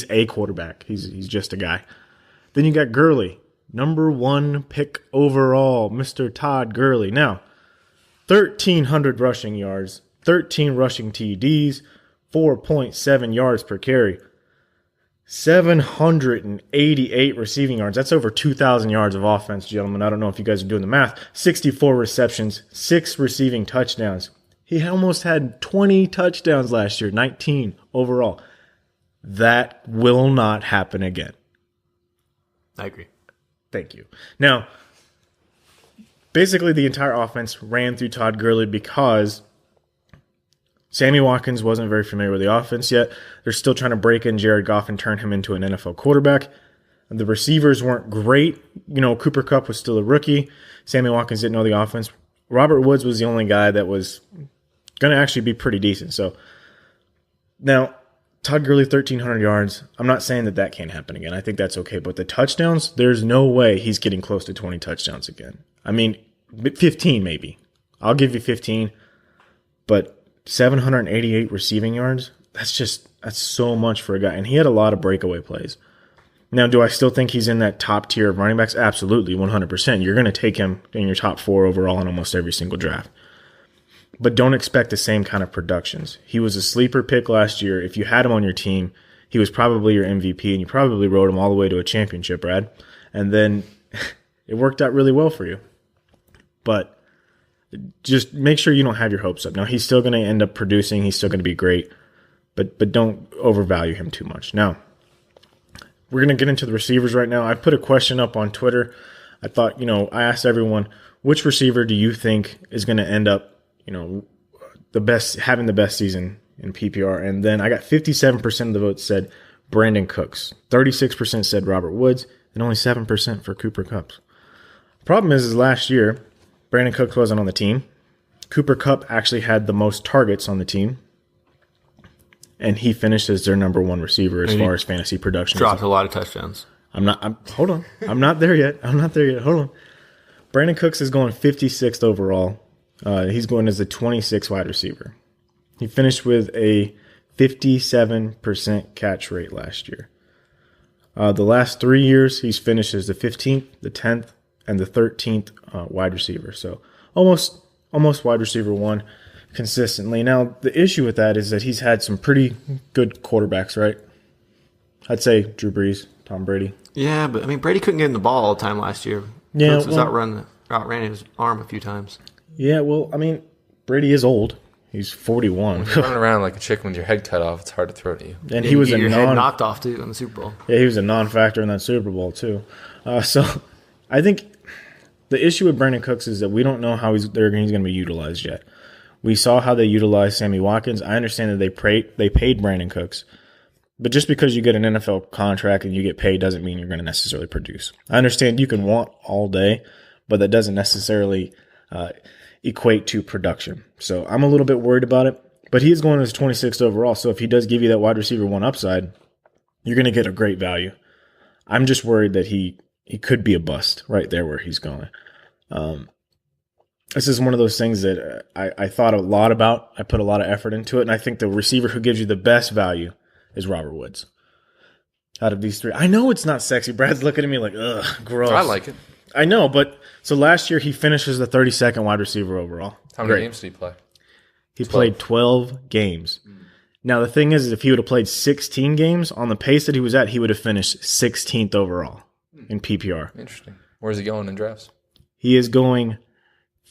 Speaker 3: a quarterback. He's just a guy. Then you got Gurley, number 1 pick overall, Mr. Todd Gurley. Now, 1,300 rushing yards, 13 rushing TDs, 4.7 yards per carry, 788 receiving yards. That's over 2,000 yards of offense, gentlemen. I don't know if you guys are doing the math. 64 receptions, 6 receiving touchdowns. He almost had 20 touchdowns last year, 19 overall. That will not happen again.
Speaker 2: I agree.
Speaker 3: Thank you. Now, basically the entire offense ran through Todd Gurley because Sammy Watkins wasn't very familiar with the offense yet. They're still trying to break in Jared Goff and turn him into an NFL quarterback. The receivers weren't great. Cooper Kupp was still a rookie. Sammy Watkins didn't know the offense. Robert Woods was the only guy that was going to actually be pretty decent. So now, Todd Gurley, 1,300 yards. I'm not saying that can't happen again. I think that's okay. But the touchdowns, there's no way he's getting close to 20 touchdowns again. I mean, 15 maybe. I'll give you 15. But 788 receiving yards, that's so much for a guy. And he had a lot of breakaway plays. Now, do I still think he's in that top tier of running backs? Absolutely, 100%. You're going to take him in your top 4 overall in almost every single draft. But don't expect the same kind of productions. He was a sleeper pick last year. If you had him on your team, he was probably your MVP, and you probably rode him all the way to a championship, Brad. And then it worked out really well for you. But just make sure you don't have your hopes up. Now, he's still going to end up producing. He's still going to be great. But don't overvalue him too much. Now, we're going to get into the receivers right now. I put a question up on Twitter. I thought, I asked everyone, which receiver do you think is going to end up, having the best season in PPR? And then I got 57% of the votes said Brandon Cooks. 36% said Robert Woods, and only 7% for Cooper Kupp. Problem is last year, Brandon Cooks wasn't on the team. Cooper Kupp actually had the most targets on the team, and he finished as their number one receiver as far as fantasy production.
Speaker 2: Dropped a lot of touchdowns.
Speaker 3: Hold on. I'm not there yet. Hold on. Brandon Cooks is going 56th overall. He's going as the 26th wide receiver. He finished with a 57% catch rate last year. The last 3 years, he's finished as the 15th, the 10th, and the 13th wide receiver. So almost wide receiver one consistently. Now, the issue with that is that he's had some pretty good quarterbacks, right? I'd say Drew Brees, Tom Brady.
Speaker 2: Yeah, but I mean, Brady couldn't get in the ball all the time last year.
Speaker 3: Yeah,
Speaker 2: Cooks was outran his arm a few times.
Speaker 3: Yeah, well, I mean, Brady is old. He's 41.
Speaker 1: You're running around like a chicken with your head cut off. It's hard to throw to you.
Speaker 3: And he was
Speaker 2: your head knocked off too in the Super Bowl.
Speaker 3: Yeah, he was a non-factor in that Super Bowl too. So I think the issue with Brandon Cooks is that we don't know how he's going to be utilized yet. We saw how they utilized Sammy Watkins. I understand that they paid Brandon Cooks. But just because you get an NFL contract and you get paid doesn't mean you're going to necessarily produce. I understand you can want all day, but that doesn't necessarily equate to production. So I'm a little bit worried about it. But he is going as 26th overall. So if he does give you that wide receiver one upside, you're going to get a great value. I'm just worried that he could be a bust right there where he's going. This is one of those things that I thought a lot about. I put a lot of effort into it. And I think the receiver who gives you the best value is Robert Woods. Out of these three. I know it's not sexy. Brad's looking at me like, ugh, gross.
Speaker 1: I like it.
Speaker 3: I know, but so last year he finishes the 32nd wide receiver overall.
Speaker 1: How many games did he play?
Speaker 3: He played 12 games. Now, the thing is, if he would have played 16 games on the pace that he was at, he would have finished 16th overall in PPR.
Speaker 1: Interesting. Where's he going in drafts?
Speaker 3: He is going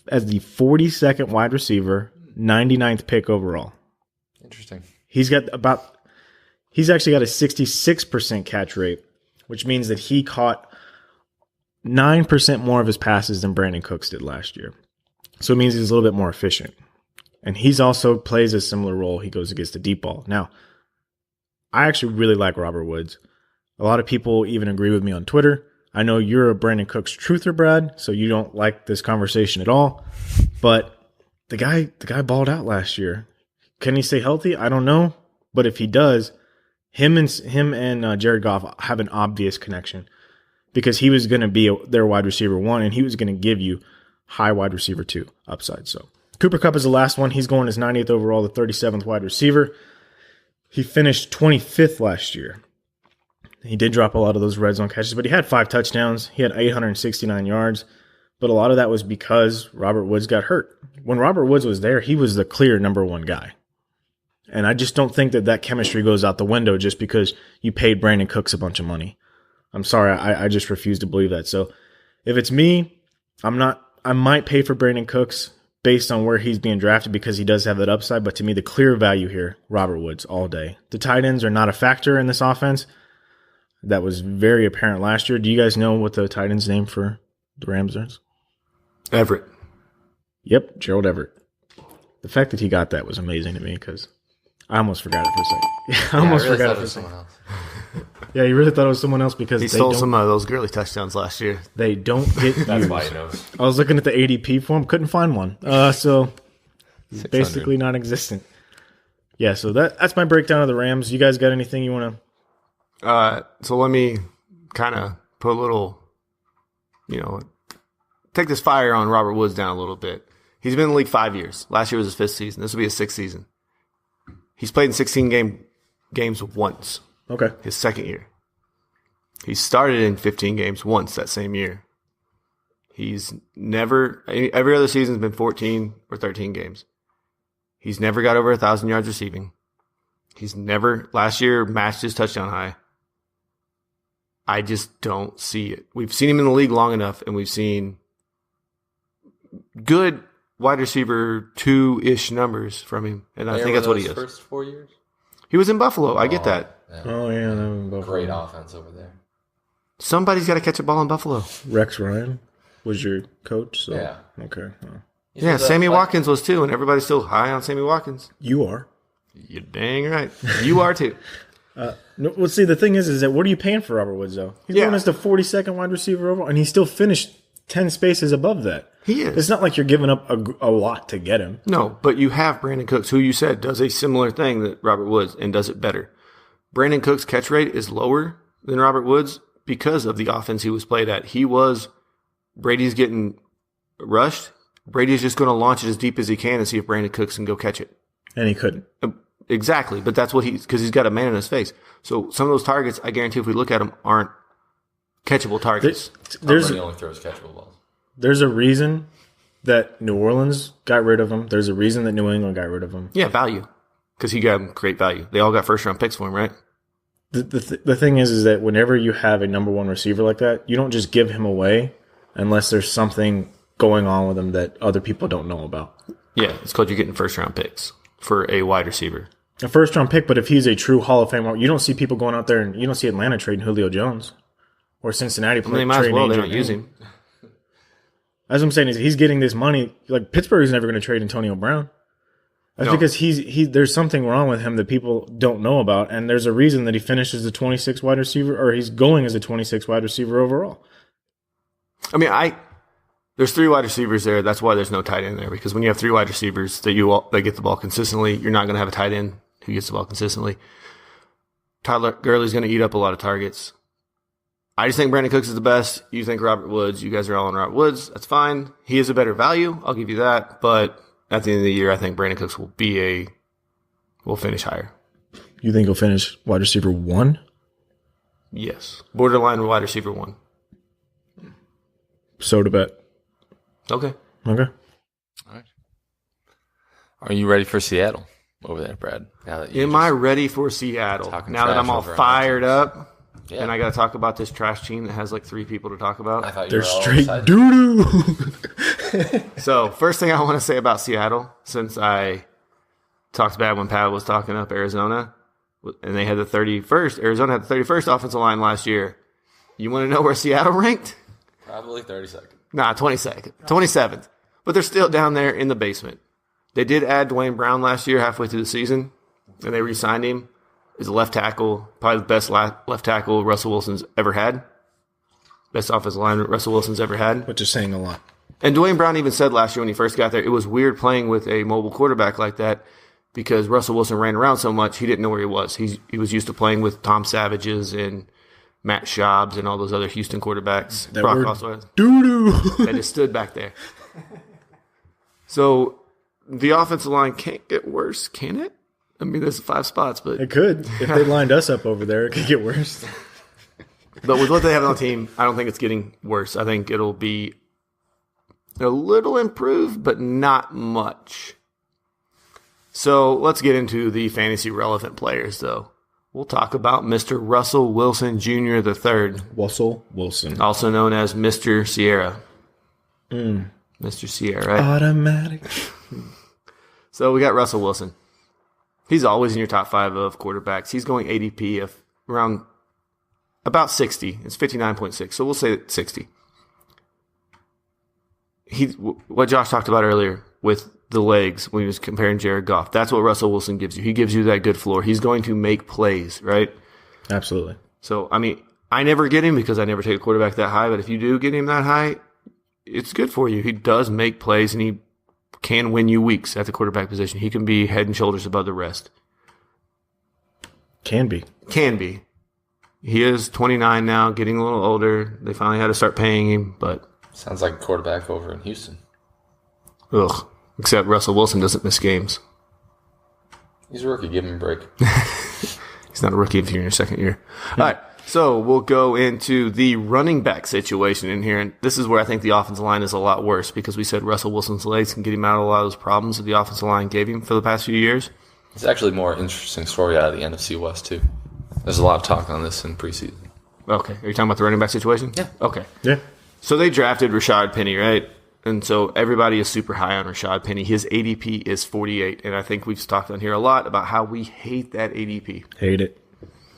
Speaker 3: as the 42nd wide receiver, 99th pick overall.
Speaker 1: Interesting.
Speaker 3: He's actually got a 66% catch rate, which means that he caught 9% more of his passes than Brandon Cooks did last year. So it means he's a little bit more efficient. And he's also plays a similar role. He goes against the deep ball. Now, I actually really like Robert Woods. A lot of people even agree with me on Twitter. I know you're a Brandon Cooks truther, Brad, so you don't like this conversation at all. But the guy balled out last year. Can he stay healthy? I don't know. But if he does, him and Jared Goff have an obvious connection because he was going to be their wide receiver one, and he was going to give you high wide receiver two upside. So Cooper Kupp is the last one. He's going as 90th overall, the 37th wide receiver. He finished 25th last year. He did drop a lot of those red zone catches, but he had 5 touchdowns. He had 869 yards, but a lot of that was because Robert Woods got hurt. When Robert Woods was there, he was the clear number one guy. And I just don't think that chemistry goes out the window just because you paid Brandon Cooks a bunch of money. I'm sorry, I just refuse to believe that. So if it's me, I might pay for Brandon Cooks based on where he's being drafted because he does have that upside. But to me, the clear value here, Robert Woods all day. The tight ends are not a factor in this offense. That was very apparent last year. Do you guys know what the tight end's name for the Rams is?
Speaker 2: Everett.
Speaker 3: Yep, Gerald Everett. The fact that he got that was amazing to me because I almost forgot it for a second. I almost forgot it for a second. Someone else. Yeah, you really thought it was someone else because
Speaker 2: he stole some of those Gurley touchdowns last year.
Speaker 3: They don't get used.
Speaker 1: That's why he knows.
Speaker 3: I was looking at the ADP for him, couldn't find one. So basically non-existent. Yeah, so that's my breakdown of the Rams. You guys got anything you want to?
Speaker 2: So let me kind of put a little, take this fire on Robert Woods down a little bit. He's been in the league 5 years. Last year was his 5th season. This will be his 6th season. He's played in 16 games once.
Speaker 3: Okay.
Speaker 2: His 2nd year. He started in 15 games once that same year. He's never, every other season's been 14 or 13 games. He's never got over 1,000 yards receiving. He's never, last year, matched his touchdown high. I just don't see it. We've seen him in the league long enough, and we've seen good wide receiver 2-ish numbers from him, and I think that's what he is.
Speaker 1: First 4 years?
Speaker 2: He was in Buffalo. I get that.
Speaker 1: Yeah.
Speaker 3: Oh, yeah. That was Buffalo.
Speaker 1: Great offense over there.
Speaker 2: Somebody's got to catch a ball in Buffalo.
Speaker 3: Rex Ryan was your coach? So.
Speaker 1: Yeah.
Speaker 3: Okay.
Speaker 2: Yeah, Sammy Watkins was too, and everybody's still high on Sammy Watkins.
Speaker 3: You are.
Speaker 2: You're dang right. You are too.
Speaker 3: No, well, see, the thing is that what are you paying for Robert Woods, though? He's going as the 42nd wide receiver overall, and he still finished 10 spaces above that.
Speaker 2: He is.
Speaker 3: It's not like you're giving up a lot to get him.
Speaker 2: No, but you have Brandon Cooks, who you said does a similar thing that Robert Woods and does it better. Brandon Cooks' catch rate is lower than Robert Woods because of the offense he was played at. Brady's getting rushed. Brady's just going to launch it as deep as he can and see if Brandon Cooks can go catch it.
Speaker 3: And he couldn't.
Speaker 2: Exactly, but that's because he's got a man in his face. So some of those targets, I guarantee if we look at them, aren't catchable targets.
Speaker 1: Brady only throws catchable balls.
Speaker 3: There's a reason that New Orleans got rid of him. There's a reason that New England got rid of him.
Speaker 2: Yeah, value. Because he got him great value. They all got first-round picks for him, right?
Speaker 3: The thing is that whenever you have a number one receiver like that, you don't just give him away unless there's something going on with him that other people don't know about.
Speaker 2: Yeah, it's called you're getting first-round picks for a wide receiver.
Speaker 3: A first-round pick, but if he's a true Hall of Fame, you don't see people going out there and you don't see Atlanta trading Julio Jones or Cincinnati
Speaker 2: They might as well. They don't use him.
Speaker 3: As I'm saying is he's getting this money. Like Pittsburgh is never going to trade Antonio Brown. That's because there's something wrong with him that people don't know about, and there's a reason that he finishes the 26th wide receiver, or he's going as a 26th wide receiver overall.
Speaker 2: I mean, there's 3 wide receivers there. That's why there's no tight end there, because when you have 3 wide receivers that get the ball consistently, you're not going to have a tight end who gets the ball consistently. Tyler Gurley's going to eat up a lot of targets. I just think Brandon Cooks is the best. You think Robert Woods. You guys are all on Robert Woods. That's fine. He is a better value. I'll give you that. But at the end of the year, I think Brandon Cooks will finish higher.
Speaker 3: You think he'll finish wide receiver 1?
Speaker 2: Yes. Borderline wide receiver 1.
Speaker 3: So to bet.
Speaker 2: Okay.
Speaker 3: All right.
Speaker 1: Are you ready for Seattle over there, Brad?
Speaker 2: Am I ready for Seattle? Now that I'm all fired up,
Speaker 1: yeah.
Speaker 2: And I got to talk about this trash team that has like 3 people to talk about.
Speaker 1: I thought
Speaker 3: they're straight doo-doo.
Speaker 2: So, first thing I want to say about Seattle, since I talked bad when Pat was talking up Arizona, and they had the 31st, Arizona had the 31st offensive line last year. You want to know where Seattle ranked?
Speaker 1: Probably 32nd.
Speaker 2: Nah, 22nd. 27th. But they're still down there in the basement. They did add Dwayne Brown last year, halfway through the season, and they re-signed him as a left tackle, probably the best left tackle Russell Wilson's ever had. Best offensive line Russell Wilson's ever had.
Speaker 3: Which is saying a lot.
Speaker 2: And Dwayne Brown even said last year when he first got there, it was weird playing with a mobile quarterback like that because Russell Wilson ran around so much, he didn't know where he was. He was used to playing with Tom Savages and Matt Schaubs and all those other Houston quarterbacks.
Speaker 3: That word doo-doo.
Speaker 2: They just stood back there. So the offensive line can't get worse, can it? I mean, there's 5 spots, but
Speaker 3: it could. If they lined us up over there, it could get worse.
Speaker 2: But with what they have on the team, I don't think it's getting worse. I think it'll be a little improved, but not much. So let's get into the fantasy relevant players, though. We'll talk about Mr. Russell Wilson Jr. III.
Speaker 3: Russell Wilson.
Speaker 2: Also known as Mr. Sierra. Mr. Sierra, right?
Speaker 3: Automatic.
Speaker 2: So we got Russell Wilson. He's always in your top 5 of quarterbacks. He's going ADP of around about 60. It's 59.6, so we'll say 60. What Josh talked about earlier with the legs when he was comparing Jared Goff, that's what Russell Wilson gives you. He gives you that good floor. He's going to make plays, right?
Speaker 3: Absolutely.
Speaker 2: So, I mean, I never get him because I never take a quarterback that high, but if you do get him that high, it's good for you. He does make plays, and he can win you weeks at the quarterback position. He can be head and shoulders above the rest.
Speaker 3: Can be.
Speaker 2: He is 29 now, getting a little older. They finally had to start paying him, but...
Speaker 1: Sounds like a quarterback over in Houston.
Speaker 2: Ugh. Except Russell Wilson doesn't miss games.
Speaker 1: He's a rookie. Give him a break.
Speaker 2: He's not a rookie if you're in your second year. All right. So we'll go into the running back situation in here. And this is where I think the offensive line is a lot worse because we said Russell Wilson's legs can get him out of a lot of those problems that the offensive line gave him for the past few years.
Speaker 1: It's actually a more interesting story out of the NFC West, too. There's a lot of talk on this in preseason.
Speaker 2: Okay. Are you talking about the running back situation?
Speaker 1: Yeah.
Speaker 2: Okay.
Speaker 3: Yeah.
Speaker 2: So they drafted Rashad Penny, right? And so everybody is super high on Rashad Penny. His ADP is 48. And I think we've talked on here a lot about how we hate that ADP.
Speaker 3: Hate it.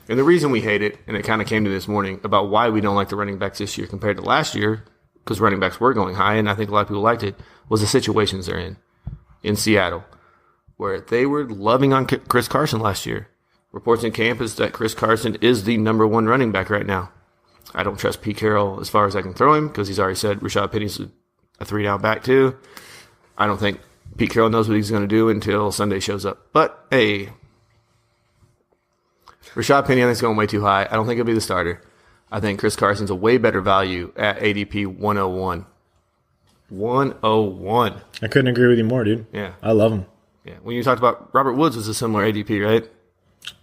Speaker 2: And the reason we hate it, and it kind of came to this morning, about why we don't like the running backs this year compared to last year, because running backs were going high, and I think a lot of people liked it, was the situations they're in Seattle, where they were loving on Chris Carson last year. reports in camp is that Chris Carson is the number one running back right now. I don't trust Pete Carroll as far as I can throw him because he's already said Rashad Penny's a 3-down back too. I don't think Pete Carroll knows what he's going to do until Sunday shows up. But, hey, Rashad Penny I think is going way too high. I don't think he'll be the starter. I think Chris Carson's a way better value at ADP 101. 101.
Speaker 3: I couldn't agree with you more, dude.
Speaker 2: Yeah.
Speaker 3: I love him.
Speaker 2: Yeah. When you talked about Robert Woods was a similar ADP, right?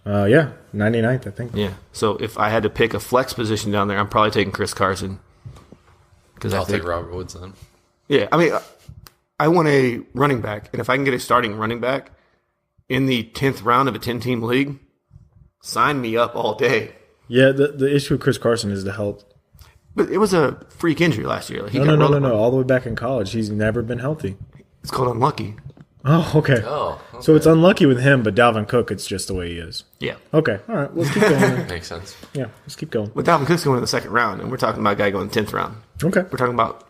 Speaker 3: Yeah, 99th, I think.
Speaker 2: Yeah. So if I had to pick a flex position down there, I'm probably taking Chris Carson. Because
Speaker 1: I'll take Robert Woods then.
Speaker 2: Yeah, I mean, I want a running back, and if I can get a starting running back in the 10th round of a 10-team league, sign me up all day.
Speaker 3: Yeah, the issue with Chris Carson is the health.
Speaker 2: But it was a freak injury last year. Like,
Speaker 3: No. All the way back in college, he's never been healthy.
Speaker 2: It's called unlucky.
Speaker 3: Oh, okay.
Speaker 1: Okay.
Speaker 3: So it's unlucky with him, but Dalvin Cook, it's just the way he is.
Speaker 2: Yeah.
Speaker 3: Okay, all right. Let's keep going. then.
Speaker 1: Makes sense.
Speaker 3: Yeah, let's keep going.
Speaker 2: But Dalvin Cook's going in the 2nd round, and we're talking about a guy going 10th round.
Speaker 3: Okay.
Speaker 2: We're talking about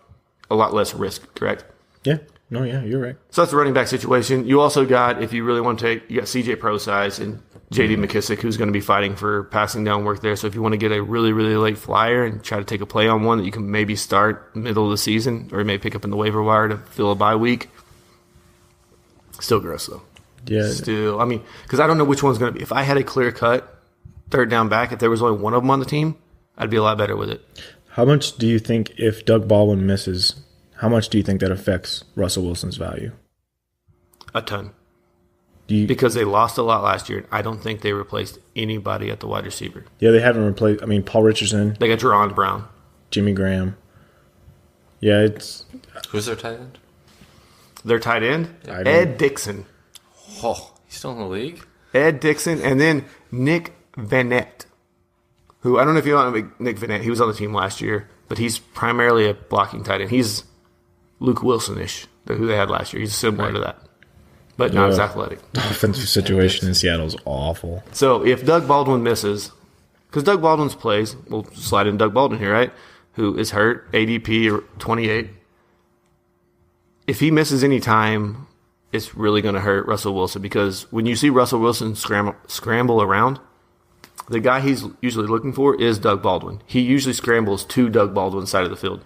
Speaker 2: a lot less risk, correct?
Speaker 3: Yeah. No, yeah, you're right.
Speaker 2: So that's the running back situation. You also got, if you really want to take, you got CJ Prosise and J.D. McKissick, who's going to be fighting for passing down work there. So if you want to get a really, really late flyer and try to take a play on one that you can maybe start middle of the season or maybe pick up in the waiver wire to fill a bye week, still gross though.
Speaker 3: Yeah.
Speaker 2: Still, I mean, because I don't know which one's going to be. If I had a clear cut 3rd down back, if there was only one of them on the team, I'd be a lot better with it.
Speaker 3: How much do you think if Doug Baldwin misses, how much do you think that affects Russell Wilson's value?
Speaker 2: A ton.
Speaker 3: Do you,
Speaker 2: Because they lost a lot last year. I don't think they replaced anybody at the wide receiver.
Speaker 3: yeah, they haven't replaced. I mean, Paul Richardson,
Speaker 2: They got Jerron Brown.
Speaker 3: Jimmy Graham. Yeah, it's
Speaker 1: Who's their tight end?
Speaker 2: Their tight end,
Speaker 3: I don't-
Speaker 2: Ed Dixon.
Speaker 1: Oh, he's still in the league?
Speaker 2: Ed Dixon, and then Nick Vanette, who I don't know if you know Nick Vanette. He was on the team last year, but he's primarily a blocking tight end. He's Luke Wilson-ish, who they had last year. He's similar to that, but not as athletic.
Speaker 3: the offensive situation in Seattle is awful.
Speaker 2: So if Doug Baldwin misses, because Doug Baldwin's plays, we'll slide in Doug Baldwin here, right? Who is hurt, ADP 28. If he misses any time, it's really going to hurt Russell Wilson because when you see Russell Wilson scramble around, the guy he's usually looking for is Doug Baldwin. He usually scrambles to Doug Baldwin's side of the field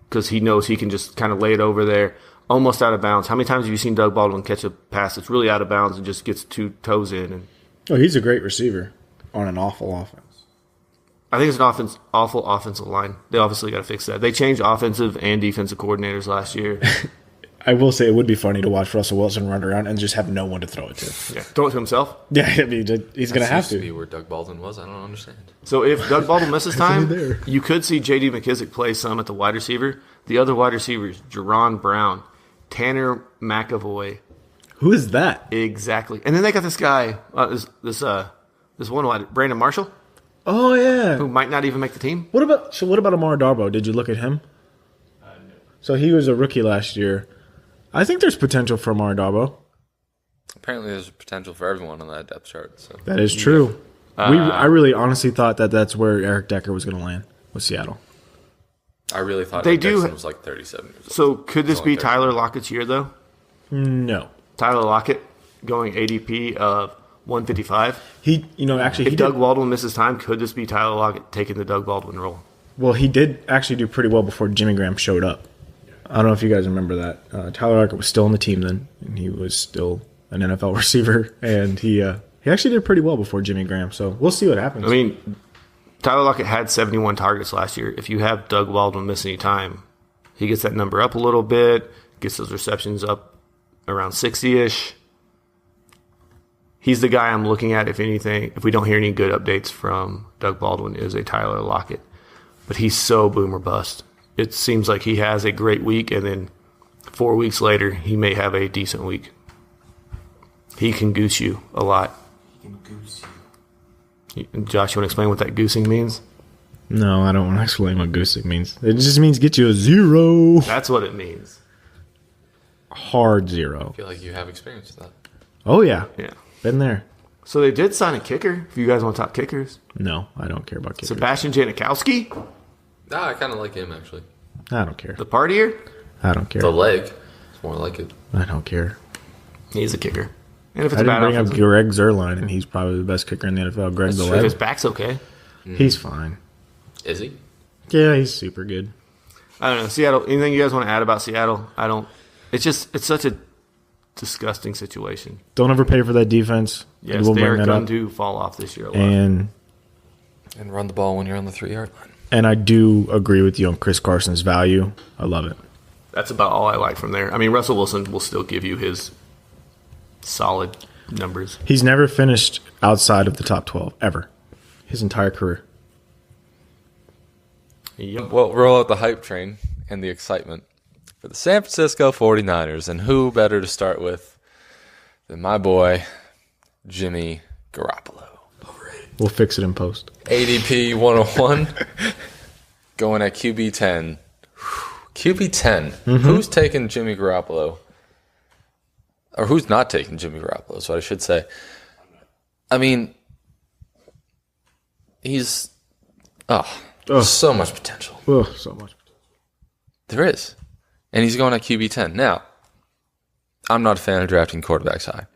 Speaker 2: because he knows he can just kind of lay it over there, almost out of bounds. How many times have you seen Doug Baldwin catch a pass that's really out of bounds and just gets 2 toes in? And
Speaker 3: Oh, he's a great receiver on an awful offense.
Speaker 2: I think it's an awful offensive line. They obviously got to fix that. They changed offensive and defensive coordinators last year.
Speaker 3: I will say it would be funny to watch Russell Wilson run around and just have no one to throw it to.
Speaker 2: Yeah, throw it to himself.
Speaker 3: Yeah, I mean, he's going to have
Speaker 1: Used to
Speaker 3: to.
Speaker 1: be where Doug Baldwin was. I don't understand.
Speaker 2: So if Doug Baldwin misses time,
Speaker 3: there.
Speaker 2: you could see J.D. McKissick play some at the wide receiver. The other wide receivers, Jerron Brown, Tanner McAvoy.
Speaker 3: Who is that?
Speaker 2: Exactly. And then they got this guy, this one wide, Brandon Marshall,
Speaker 3: Oh, yeah.
Speaker 2: who might not even make the team.
Speaker 3: What about Amar Darbo? Did you look at him?
Speaker 4: No.
Speaker 3: So he was a rookie last year. I think there's potential for Amar Darbo.
Speaker 1: Apparently, there's potential for everyone on that depth chart. So
Speaker 3: That is true. I really honestly thought that's where Eric Decker was going to land with Seattle.
Speaker 1: I really thought
Speaker 2: They
Speaker 1: Eric
Speaker 2: do-
Speaker 1: Dixon was like 37 years old.
Speaker 2: So could this
Speaker 1: He's
Speaker 2: be
Speaker 1: only 30.
Speaker 2: Tyler Lockett's year, though?
Speaker 3: No.
Speaker 2: Tyler Lockett going ADP of 155.
Speaker 3: He, actually,
Speaker 2: If
Speaker 3: he
Speaker 2: Doug
Speaker 3: did,
Speaker 2: Baldwin misses time, could this be Tyler Lockett taking the Doug Baldwin role?
Speaker 3: well, he did actually do pretty well before Jimmy Graham showed up. I don't know if you guys remember that. Tyler Lockett was still on the team then, and he was still an NFL receiver, and he actually did pretty well before Jimmy Graham. So we'll see what happens.
Speaker 2: I mean, Tyler Lockett had 71 targets last year. If you have Doug Baldwin miss any time, he gets that number up a little bit, gets those receptions up around 60-ish. He's the guy I'm looking at, if anything, if we don't hear any good updates from Doug Baldwin, is a Tyler Lockett. But he's so boom or bust. It seems like he has a great week, and then 4 weeks later, he may have a decent week. He can goose you a lot. Josh, you want to explain what that goosing means?
Speaker 3: no, I don't want to explain what goosing means. It just means get you a 0.
Speaker 2: That's what it means.
Speaker 3: Hard 0.
Speaker 1: I feel like you have experience with that.
Speaker 3: Oh, yeah.
Speaker 2: Yeah.
Speaker 3: Been there.
Speaker 2: So they did sign a kicker, if you guys want to talk kickers.
Speaker 3: No, I don't care about kickers.
Speaker 2: Sebastian Janikowski,
Speaker 1: Nah, I kind of like him, actually.
Speaker 3: I don't care.
Speaker 2: the partier.
Speaker 3: I don't care.
Speaker 1: The leg. It's more like it.
Speaker 3: I don't care.
Speaker 2: He's a kicker. And if
Speaker 3: I
Speaker 2: it's a
Speaker 3: didn't
Speaker 2: bad
Speaker 3: bring up
Speaker 2: offense,
Speaker 3: Greg Zuerlein, and he's probably the best kicker in the NFL. Greg
Speaker 2: if his
Speaker 3: Zuerlein.
Speaker 2: back's okay.
Speaker 3: He's fine.
Speaker 1: Is he?
Speaker 3: Yeah, he's super good.
Speaker 2: I don't know. Seattle, anything you guys want to add about Seattle? I don't. It's such a disgusting situation.
Speaker 3: Don't ever pay for that defense.
Speaker 2: Yes,
Speaker 3: We'll
Speaker 2: they're
Speaker 3: bring that
Speaker 2: going
Speaker 3: up.
Speaker 2: to fall off this year a lot.
Speaker 3: And
Speaker 1: And run the ball when you're on the 3-yard line.
Speaker 3: and I do agree with you on Chris Carson's value. I love it.
Speaker 2: That's about all I like from there. I mean, Russell Wilson will still give you his solid numbers.
Speaker 3: He's never finished outside of the top 12 ever, his entire career.
Speaker 2: Yep.
Speaker 1: Well, roll out the hype train and the excitement for the San Francisco 49ers. And who better to start with than my boy, Jimmy Garoppolo.
Speaker 3: We'll fix it in post.
Speaker 1: ADP 101, going at QB 10. QB 10. Who's taking Jimmy Garoppolo? Or who's not taking Jimmy Garoppolo, is what I should say. I mean, he's... so much potential.
Speaker 3: Oh, so much.
Speaker 1: There is. And he's going at QB 10. Now, I'm not a fan of drafting quarterbacks high.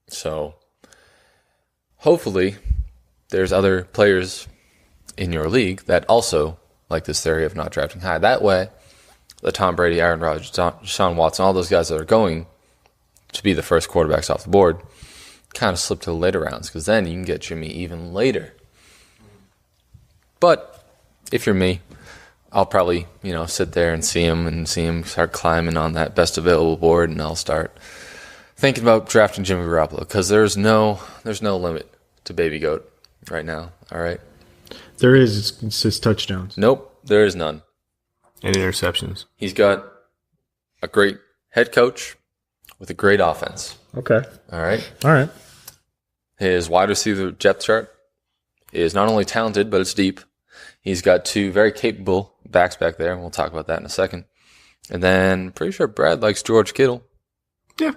Speaker 1: So, hopefully, there's other players in your league that also like this theory of not drafting high. That way, the Tom Brady, Aaron Rodgers, Deshaun Watson, all those guys that are going to be the first quarterbacks off the board kind of slip to the later rounds, because then you can get Jimmy even later. But if you're me, I'll probably, sit there and see him start climbing on that best available board, and I'll start thinking about drafting Jimmy Garoppolo, because there's no limit to Baby Goat right now. All right.
Speaker 3: There is. It's his touchdowns.
Speaker 1: Nope, there is none.
Speaker 2: And interceptions.
Speaker 1: He's got a great head coach with a great offense.
Speaker 3: Okay.
Speaker 1: All right.
Speaker 3: All right.
Speaker 1: His wide receiver depth chart is not only talented, but it's deep. He's got two very capable backs back there, and we'll talk about that in a second. And then pretty sure Brad likes George Kittle.
Speaker 2: Yeah.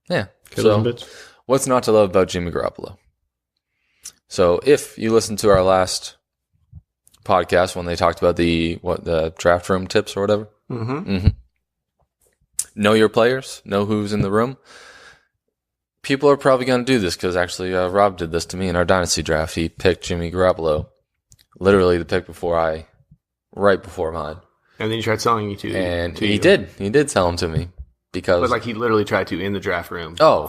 Speaker 1: Yeah.
Speaker 3: Kittles and
Speaker 1: So
Speaker 3: bits.
Speaker 1: what's not to love about Jimmy Garoppolo? So if you listen to our last podcast when they talked about the draft room tips or whatever, know your players, know who's in the room. People are probably going to do this because actually Rob did this to me in our dynasty draft. He picked Jimmy Garoppolo, literally the pick right before mine,
Speaker 2: And then he tried selling you to
Speaker 1: and
Speaker 2: to
Speaker 1: he
Speaker 2: you.
Speaker 1: did sell him to me because
Speaker 2: But he literally tried to in the draft room.
Speaker 1: Oh.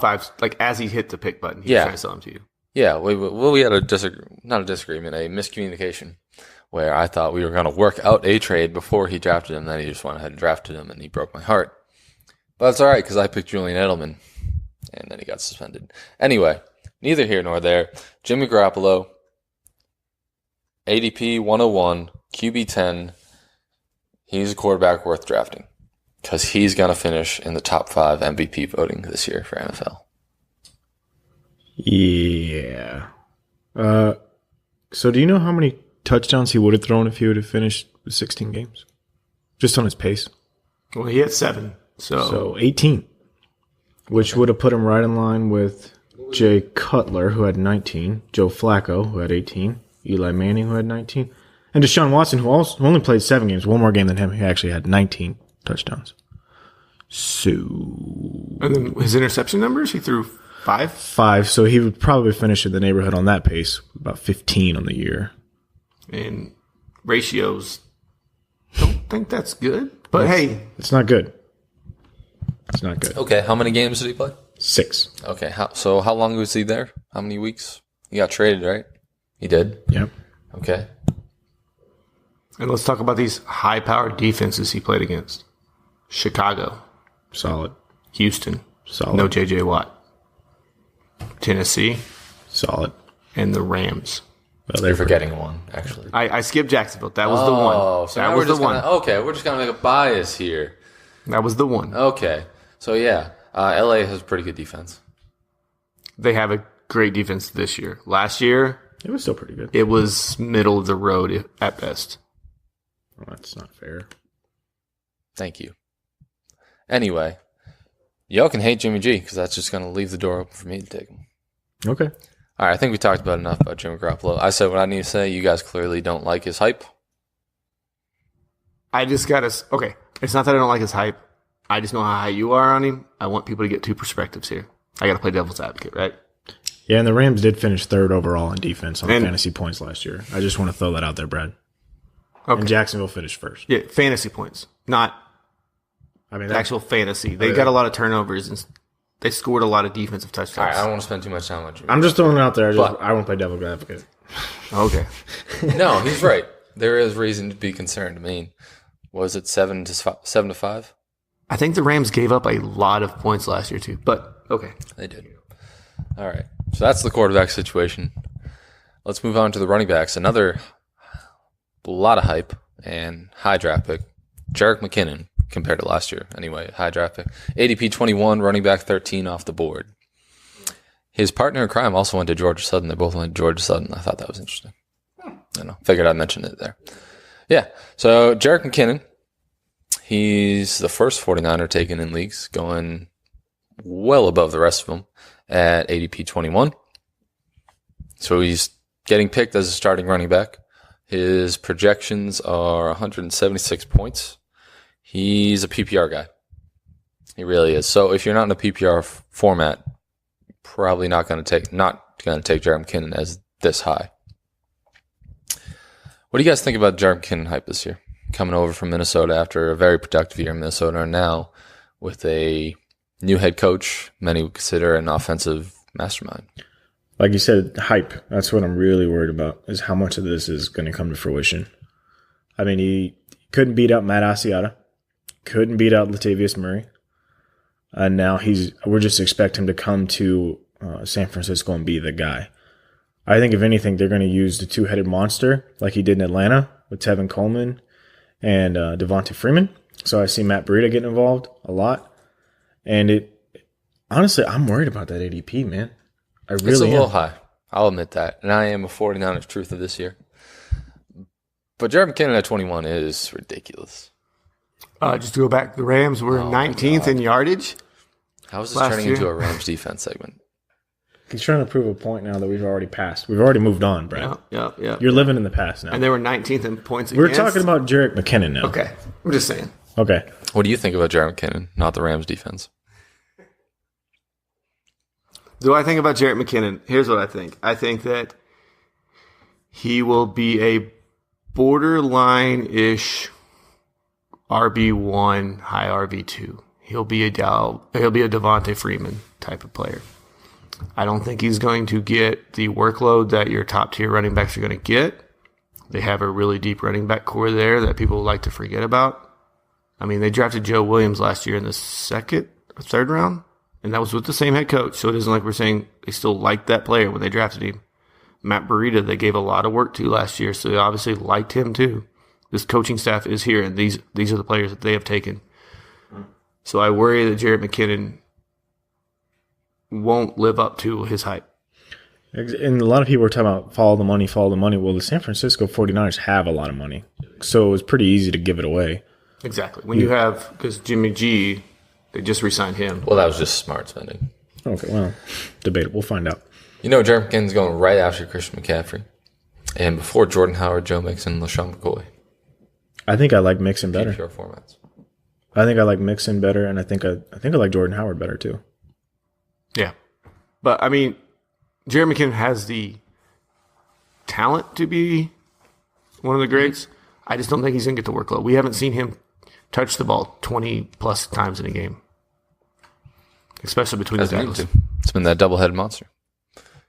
Speaker 2: As he hit the pick button, he
Speaker 1: Yeah.
Speaker 2: was trying to sell him to you.
Speaker 1: yeah, we had a miscommunication where I thought we were going to work out a trade before he drafted him. Then he just went ahead and drafted him, and he broke my heart. But that's all right because I picked Julian Edelman, and then he got suspended. Anyway, neither here nor there. Jimmy Garoppolo, ADP 101, QB 10. He's a quarterback worth drafting because he's going to finish in the top 5 MVP voting this year for NFL.
Speaker 3: Yeah. So do you know how many touchdowns he would have thrown if he would have finished with 16 games? Just on his pace.
Speaker 2: Well, he had 7.
Speaker 3: So 18. Which would have put him right in line with Jay Cutler, who had 19, Joe Flacco, who had 18, Eli Manning, who had 19, and Deshaun Watson, who only played 7 games, one more game than him. He actually had 19 touchdowns. So
Speaker 2: And then his interception numbers, he threw 5.
Speaker 3: 5. So he would probably finish in the neighborhood on that pace, about 15 on the year.
Speaker 2: And ratios, don't think that's good. But hey,
Speaker 3: It's not good. It's not good.
Speaker 1: Okay, how many games did he play?
Speaker 3: 6.
Speaker 1: Okay, how long was he there? How many weeks? He got traded, right? He did?
Speaker 3: Yep.
Speaker 1: Okay.
Speaker 2: and let's talk about these high-powered defenses he played against. Chicago,
Speaker 3: Solid.
Speaker 2: Houston,
Speaker 3: Solid.
Speaker 2: no J.J. Watt. Tennessee,
Speaker 3: Solid.
Speaker 2: and the Rams.
Speaker 3: Well,
Speaker 1: You're forgetting one, actually.
Speaker 2: I skipped Jacksonville. That was the one.
Speaker 1: So
Speaker 2: That
Speaker 1: now
Speaker 2: was
Speaker 1: we're just
Speaker 2: the one.
Speaker 1: Okay, we're just going to make a bias here.
Speaker 2: That was the one.
Speaker 1: Okay. So, yeah, LA has a pretty good defense.
Speaker 2: They have a great defense this year. Last year,
Speaker 3: It was still pretty good.
Speaker 2: it was middle of the road at best.
Speaker 3: Well, that's not fair.
Speaker 1: Thank you. Anyway, y'all can hate Jimmy G because that's just going to leave the door open for me to take him.
Speaker 3: Okay.
Speaker 1: All right, I think we talked about enough about Jimmy Garoppolo. I said what I need to say. You guys clearly don't like his hype.
Speaker 2: I just got to... Okay, it's not that I don't like his hype. I just know how high you are on him. I want people to get 2 perspectives here. I got to play devil's advocate, right?
Speaker 3: Yeah, and the Rams did finish third overall in defense on
Speaker 2: And-
Speaker 3: fantasy points last year. I just want to throw that out there, Brad.
Speaker 2: Okay.
Speaker 3: And Jacksonville finished first.
Speaker 2: Yeah, fantasy points, not
Speaker 3: I mean, that,
Speaker 2: actual fantasy. They got a lot of turnovers and they scored a lot of defensive
Speaker 1: All
Speaker 2: touchdowns.
Speaker 1: right, I don't want to spend too much time on you.
Speaker 3: I'm just throwing it out there.
Speaker 1: But-
Speaker 3: I want to play devil's advocate.
Speaker 2: Okay.
Speaker 1: No, he's right. There is reason to be concerned. I mean, was it 7-5?
Speaker 2: I think the Rams gave up a lot of points last year too, but okay.
Speaker 1: They did. All right. So that's the quarterback situation. Let's move on to the running backs. Another lot of hype and high draft pick. Jerick McKinnon compared to last year. Anyway, high draft pick. ADP 21, running back 13 off the board. His partner in crime also went to Georgia Southern. They both went to Georgia Southern. I thought that was interesting. Figured I'd mention it there. Yeah. So Jerick McKinnon, he's the first 49er taken in leagues, going well above the rest of them at ADP 21. So he's getting picked as a starting running back. His projections are 176 points. He's a PPR guy. He really is. So if you're not in a PPR format, probably not going to take Jerick McKinnon as this high. What do you guys think about Jerick McKinnon hype this year? Coming over from Minnesota after a very productive year in Minnesota, and now with a new head coach, many would consider an offensive mastermind.
Speaker 3: Like you said, hype. That's what I'm really worried about, is how much of this is going to come to fruition. I mean, he couldn't beat out Matt Asiata, couldn't beat out Latavius Murray, and now we're just expect him to come to San Francisco and be the guy. I think if anything, they're going to use the two-headed monster like he did in Atlanta with Tevin Coleman and Devonta Freeman. So I see Matt Breida getting involved a lot. And honestly, I'm worried about that ADP, man. I really
Speaker 1: It's a
Speaker 3: am.
Speaker 1: little high. I'll admit that. And I am a 49ers truth of this year. But Jerick McKinnon at 21 is ridiculous.
Speaker 2: Just to go back, the Rams were 19th in yardage.
Speaker 1: How is this
Speaker 2: Last
Speaker 1: turning
Speaker 2: year.
Speaker 1: into a Rams defense segment?
Speaker 3: He's trying to prove a point now that we've already passed. We've already moved on, Brad.
Speaker 2: Yeah.
Speaker 3: You're living in the past now.
Speaker 2: And they were 19th in points
Speaker 3: We're
Speaker 2: against.
Speaker 3: talking about Jerick McKinnon now.
Speaker 2: Okay. I'm just saying.
Speaker 3: Okay.
Speaker 1: What do you think about Jerick McKinnon, not the Rams defense?
Speaker 2: Do I think about Jerick McKinnon? Here's what I think. I think that he will be a borderline-ish RB1, high RB2. He'll be a Devonta Freeman type of player. I don't think he's going to get the workload that your top-tier running backs are going to get. They have a really deep running back core there that people like to forget about. I mean, they drafted Joe Williams last year in the second or third round, and that was with the same head coach, so it isn't like we're saying they still liked that player when they drafted him. Matt Breida, they gave a lot of work to last year, so they obviously liked him too. This coaching staff is here, and these are the players that they have taken. So I worry that Jerick McKinnon won't live up to his hype.
Speaker 3: And a lot of people are talking about follow the money, follow the money. Well, the San Francisco 49ers have a lot of money, so it's pretty easy to give it away.
Speaker 2: Exactly. When you have, because Jimmy G, they just re-signed him.
Speaker 1: Well, that was just smart spending.
Speaker 3: Okay, well, debatable. We'll find out.
Speaker 1: You know, Jerick McKinnon's going right after Christian McCaffrey. And before Jordan Howard, Joe Mixon, LaShawn McCoy.
Speaker 3: I think I like Mixon better.
Speaker 1: PPR formats.
Speaker 3: I think I like Mixon better, and I think I like Jordan Howard better too.
Speaker 2: Yeah. But, I mean, Jerick McKinnon has the talent to be one of the greats. I just don't think he's going to get the workload. We haven't seen him touch the ball 20-plus times in a game, especially between the
Speaker 1: Hasn't needed
Speaker 2: tackles.
Speaker 1: to. It's been that double-headed monster.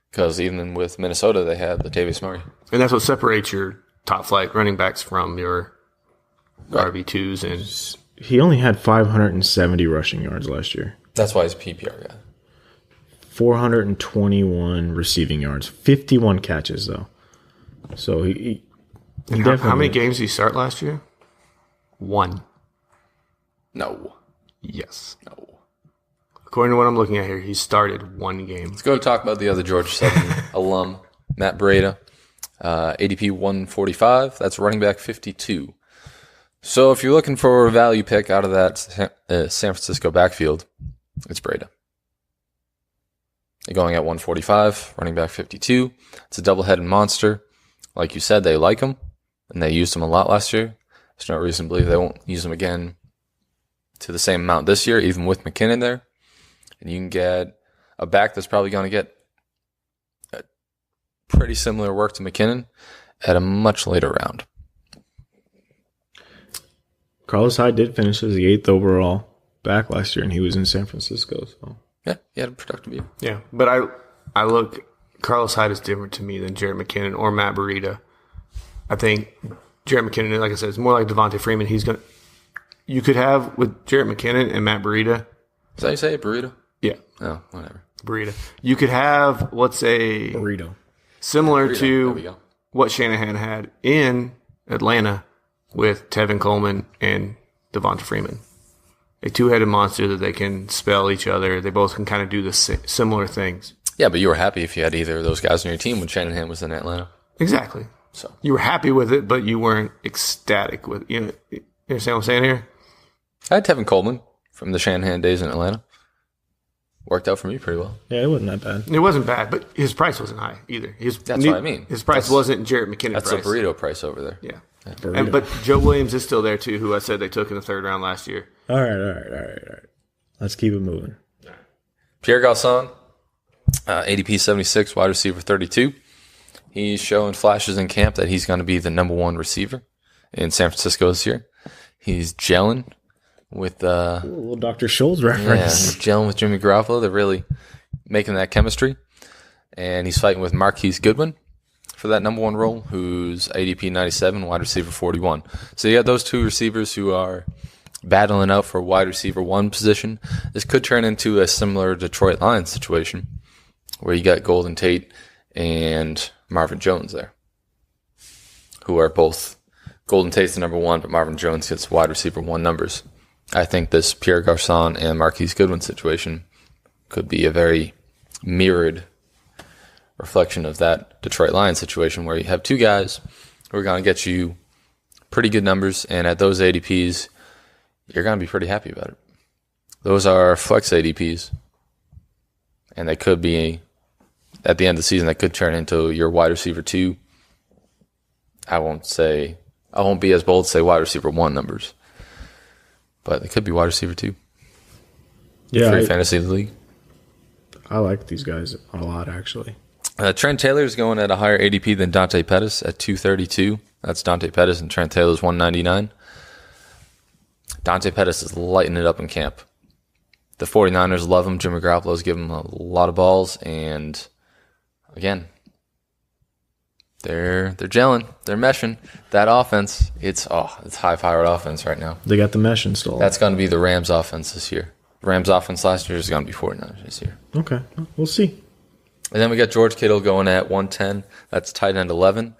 Speaker 1: Because even with Minnesota, they had Latavius Murray.
Speaker 2: And that's what separates your top-flight running backs from your RB2s. And
Speaker 3: He only had 570 rushing yards last year.
Speaker 1: That's why he's a PPR guy.
Speaker 3: 421 receiving yards, 51 catches though. So he
Speaker 2: how many games did he start last year? 1.
Speaker 1: No.
Speaker 2: Yes.
Speaker 1: No.
Speaker 2: According to what I'm looking at here, he started 1 game.
Speaker 1: Let's go talk about the other Georgia Southern alum, Matt Breida. ADP 145. That's running back 52. So if you're looking for a value pick out of that San Francisco backfield, it's Breida. They're going at 145, running back 52. It's a double-headed monster. Like you said, they like him, and they used him a lot last year. There's no reason to believe they won't use him again to the same amount this year, even with McKinnon there. And you can get a back that's probably going to get pretty similar work to McKinnon at a much later round.
Speaker 3: Carlos Hyde did finish as the 8th overall back last year, and he was in San Francisco. So
Speaker 1: Yeah, he had a productive year.
Speaker 2: Yeah, but I look, Carlos Hyde is different to me than Jared McKinnon or Matt Breida. I think Jared McKinnon, like I said, is more like Devontae Freeman. You could have with Jared McKinnon and Matt Breida.
Speaker 1: Is that how you say it, burrito?
Speaker 2: Yeah,
Speaker 1: Oh, whatever.
Speaker 2: Breida. You could have, let's say,
Speaker 3: burrito.
Speaker 2: similar
Speaker 1: There we
Speaker 2: to
Speaker 1: go.
Speaker 2: what Shanahan had in Atlanta with Tevin Coleman and Devonta Freeman. A two-headed monster that they can spell each other. They both can kind of do the similar things.
Speaker 1: Yeah, but you were happy if you had either of those guys on your team when Shanahan was in Atlanta.
Speaker 2: Exactly.
Speaker 1: So
Speaker 2: You were happy with it, but you weren't ecstatic with it. You understand what I'm saying here?
Speaker 1: I had Tevin Coleman from the Shanahan days in Atlanta. Worked out for me pretty well.
Speaker 3: Yeah, it wasn't that bad.
Speaker 2: It wasn't bad, but his price wasn't high either.
Speaker 1: That's what I mean.
Speaker 2: His price wasn't Jared McKinnon's
Speaker 1: That's
Speaker 2: price.
Speaker 1: the burrito price over there.
Speaker 2: Yeah.
Speaker 3: Burrito.
Speaker 2: But Joe Williams is still there, too, who I said they took in the 3rd round last year.
Speaker 3: All right. Let's keep it moving.
Speaker 1: Pierre Garçon, ADP 76, wide receiver 32. He's showing flashes in camp that he's going to be the number 1 receiver in San Francisco this year. He's gelling with
Speaker 3: A little Dr. Scholl's
Speaker 1: yeah,
Speaker 3: reference.
Speaker 1: gelling with Jimmy Garoppolo. They're really making that chemistry. And he's fighting with Marquise Goodwin for that number 1 role, who's ADP 97, wide receiver 41. So you got those 2 receivers who are battling out for wide receiver 1 position. This could turn into a similar Detroit Lions situation where you got Golden Tate and Marvin Jones there, who are both Golden Tate's the number 1, but Marvin Jones gets wide receiver 1 numbers. I think this Pierre Garçon and Marquise Goodwin situation could be a very mirrored reflection of that Detroit Lions situation where you have 2 guys who are going to get you pretty good numbers, and at those ADPs, you're going to be pretty happy about it. Those are flex ADPs, and they could be, at the end of the season, that could turn into your wide receiver 2. I won't be as bold to say wide receiver 1 numbers, but it could be wide receiver 2.
Speaker 3: Yeah,
Speaker 1: Free fantasy league.
Speaker 3: I like these guys a lot, actually.
Speaker 1: Trent Taylor is going at a higher ADP than Dante Pettis at 232. That's Dante Pettis, and Trent Taylor's 199. Dante Pettis is lighting it up in camp. The 49ers love him. Jimmy Garoppolo's giving him a lot of balls, and again, they're gelling. They're meshing. That offense, it's high-powered offense right now.
Speaker 3: They got the mesh installed.
Speaker 1: That's going to be the Rams offense this year. Rams offense last year is going to be 49ers this year.
Speaker 3: Okay, we'll see.
Speaker 1: And then we got George Kittle going at 110. That's tight end 11.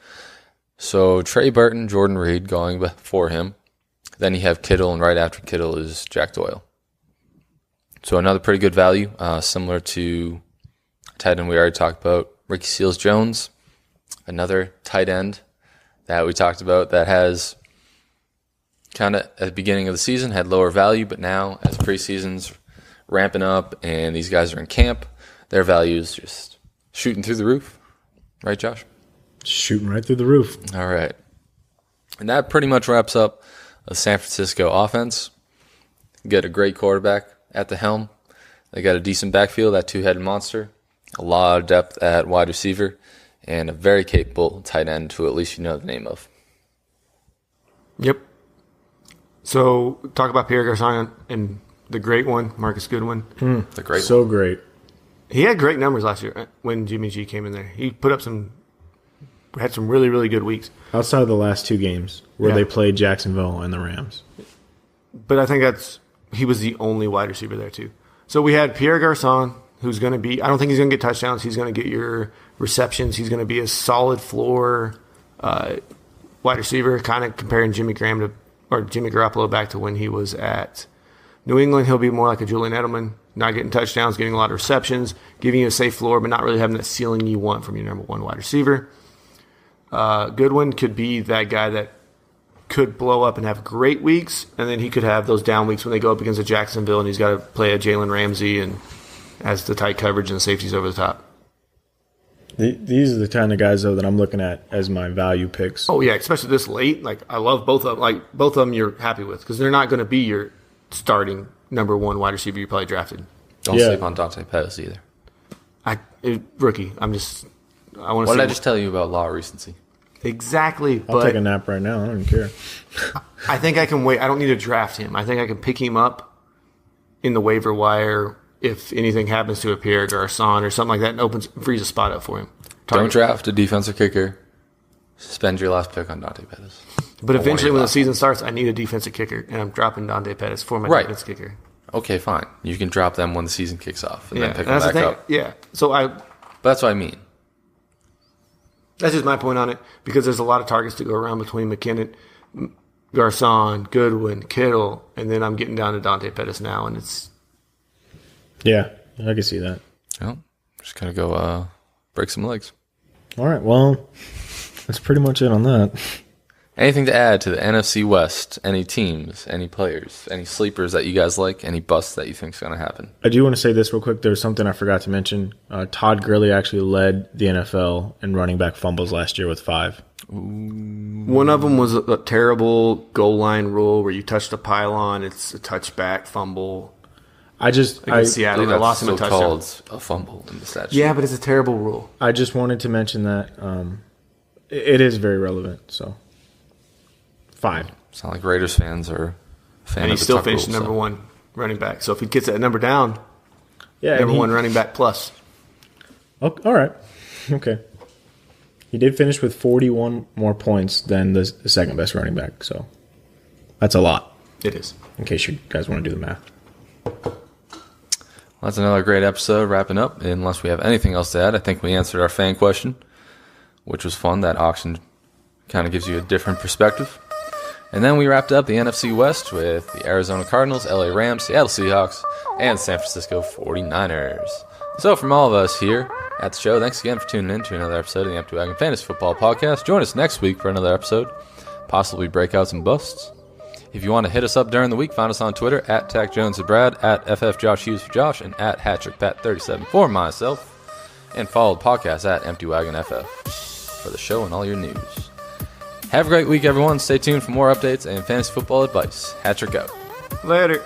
Speaker 1: So Trey Burton, Jordan Reed going before him. Then you have Kittle, and right after Kittle is Jack Doyle. So another pretty good value, similar to tight end we already talked about. Ricky Seals-Jones, another tight end that we talked about that has kind of at the beginning of the season had lower value, but now as preseason's ramping up and these guys are in camp, their value is just shooting through the roof. Right, Josh?
Speaker 3: Shooting right through the roof.
Speaker 1: All right. And that pretty much wraps up the San Francisco offense. You get a great quarterback at the helm. They got a decent backfield, that 2-headed monster. A lot of depth at wide receiver. And a very capable tight end who at least you know the name of.
Speaker 2: Yep. So, talk about Pierre Garçon and the great one, Marcus Goodwin.
Speaker 1: The great
Speaker 3: So great.
Speaker 2: He had great numbers last year when Jimmy G came in there. He had some really, really good weeks.
Speaker 3: Outside of the last 2 games where
Speaker 2: Yeah.
Speaker 3: they played Jacksonville and the Rams.
Speaker 2: But I think he was the only wide receiver there, too. So we had Pierre Garçon, who's going to be, I don't think he's going to get touchdowns. He's going to get your receptions. He's going to be a solid floor wide receiver, kind of comparing Jimmy Garoppolo back to when he was at New England. He'll be more like a Julian Edelman, not getting touchdowns, getting a lot of receptions, giving you a safe floor, but not really having that ceiling you want from your number 1 wide receiver. Goodwin could be that guy that could blow up and have great weeks, and then he could have those down weeks when they go up against a Jacksonville and he's got to play a Jalen Ramsey and has the tight coverage and the safeties over the top.
Speaker 3: These are the kind of guys, though, that I'm looking at as my value picks.
Speaker 2: Oh, yeah, especially this late. Like, I love both of them. Like, both of them you're happy with because they're not going to be your starting number 1 wide receiver you probably drafted.
Speaker 1: Don't
Speaker 3: Yeah.
Speaker 1: sleep on Dante Pettis either.
Speaker 2: Rookie. I want to
Speaker 1: What
Speaker 2: see.
Speaker 1: did I just tell you about law of recency?
Speaker 2: Exactly.
Speaker 3: I'll take a nap right now. I don't even care.
Speaker 2: I think I can wait. I don't need to draft him. I think I can pick him up in the waiver wire if anything happens to a Pierre Garçon or something like that and frees a spot up for him.
Speaker 1: Don't draft a defensive kicker. Spend your last pick on Dante Pettis.
Speaker 2: But eventually when the
Speaker 1: last
Speaker 2: season starts, I need a defensive kicker, and I'm dropping Dante Pettis for my
Speaker 1: Right.
Speaker 2: defensive kicker.
Speaker 1: Okay, fine. You can drop them when the season kicks off and
Speaker 2: Yeah,
Speaker 1: then pick
Speaker 2: and
Speaker 1: them
Speaker 2: that's the
Speaker 1: back
Speaker 2: thing.
Speaker 1: up.
Speaker 2: Yeah. So
Speaker 1: But that's what I mean.
Speaker 2: that's just my point on it, because there's a lot of targets to go around between McKinnon, Garçon, Goodwin, Kittle, and then I'm getting down to Dante Pettis now, and it's
Speaker 3: Yeah, I can see that.
Speaker 1: Well, just gotta go break some legs.
Speaker 3: All right, well, that's pretty much it on that.
Speaker 1: Anything to add to the NFC West? Any teams, any players, any sleepers that you guys like, any busts that you think is going to happen?
Speaker 3: I do want to say this real quick. There's something I forgot to mention. Todd Gurley actually led the NFL in running back fumbles last year with 5.
Speaker 2: one of them was a terrible goal line rule where you touch the pylon, it's a touchback fumble.
Speaker 3: Against
Speaker 2: Seattle, they
Speaker 1: That's
Speaker 2: lost him a
Speaker 1: still
Speaker 2: touchdown.
Speaker 1: called a fumble in the statute.
Speaker 2: Yeah, but it's a terrible rule.
Speaker 3: I just wanted to mention that it is very relevant. So 5.
Speaker 1: Sound like Raiders fans are a fan
Speaker 2: And
Speaker 1: of
Speaker 2: he
Speaker 1: the
Speaker 2: still
Speaker 1: tuck
Speaker 2: finished
Speaker 1: rule,
Speaker 2: number
Speaker 1: so.
Speaker 2: one running back. So if he gets that number down,
Speaker 3: Yeah,
Speaker 2: number one running back plus.
Speaker 3: Oh, all right. Okay. He did finish with 41 more points than the second best running back. So that's a lot.
Speaker 2: It is.
Speaker 3: In case you guys want to do the math.
Speaker 1: Well, that's another great episode wrapping up. Unless we have anything else to add, I think we answered our fan question, which was fun. That auction kind of gives you a different perspective. And then we wrapped up the NFC West with the Arizona Cardinals, LA Rams, Seattle Seahawks, and San Francisco 49ers. So from all of us here at the show, thanks again for tuning in to another episode of the Empty Wagon Fantasy Football Podcast. Join us next week for another episode, possibly breakouts and busts. If you want to hit us up during the week, find us on Twitter at TacJonesandBrad, at FFJoshHughes for Josh, and at HattrickPat37 for myself. And follow the podcast at EmptyWagonFF for the show and all your news. Have a great week, everyone. Stay tuned for more updates and fantasy football advice. Hattrick out.
Speaker 2: Later.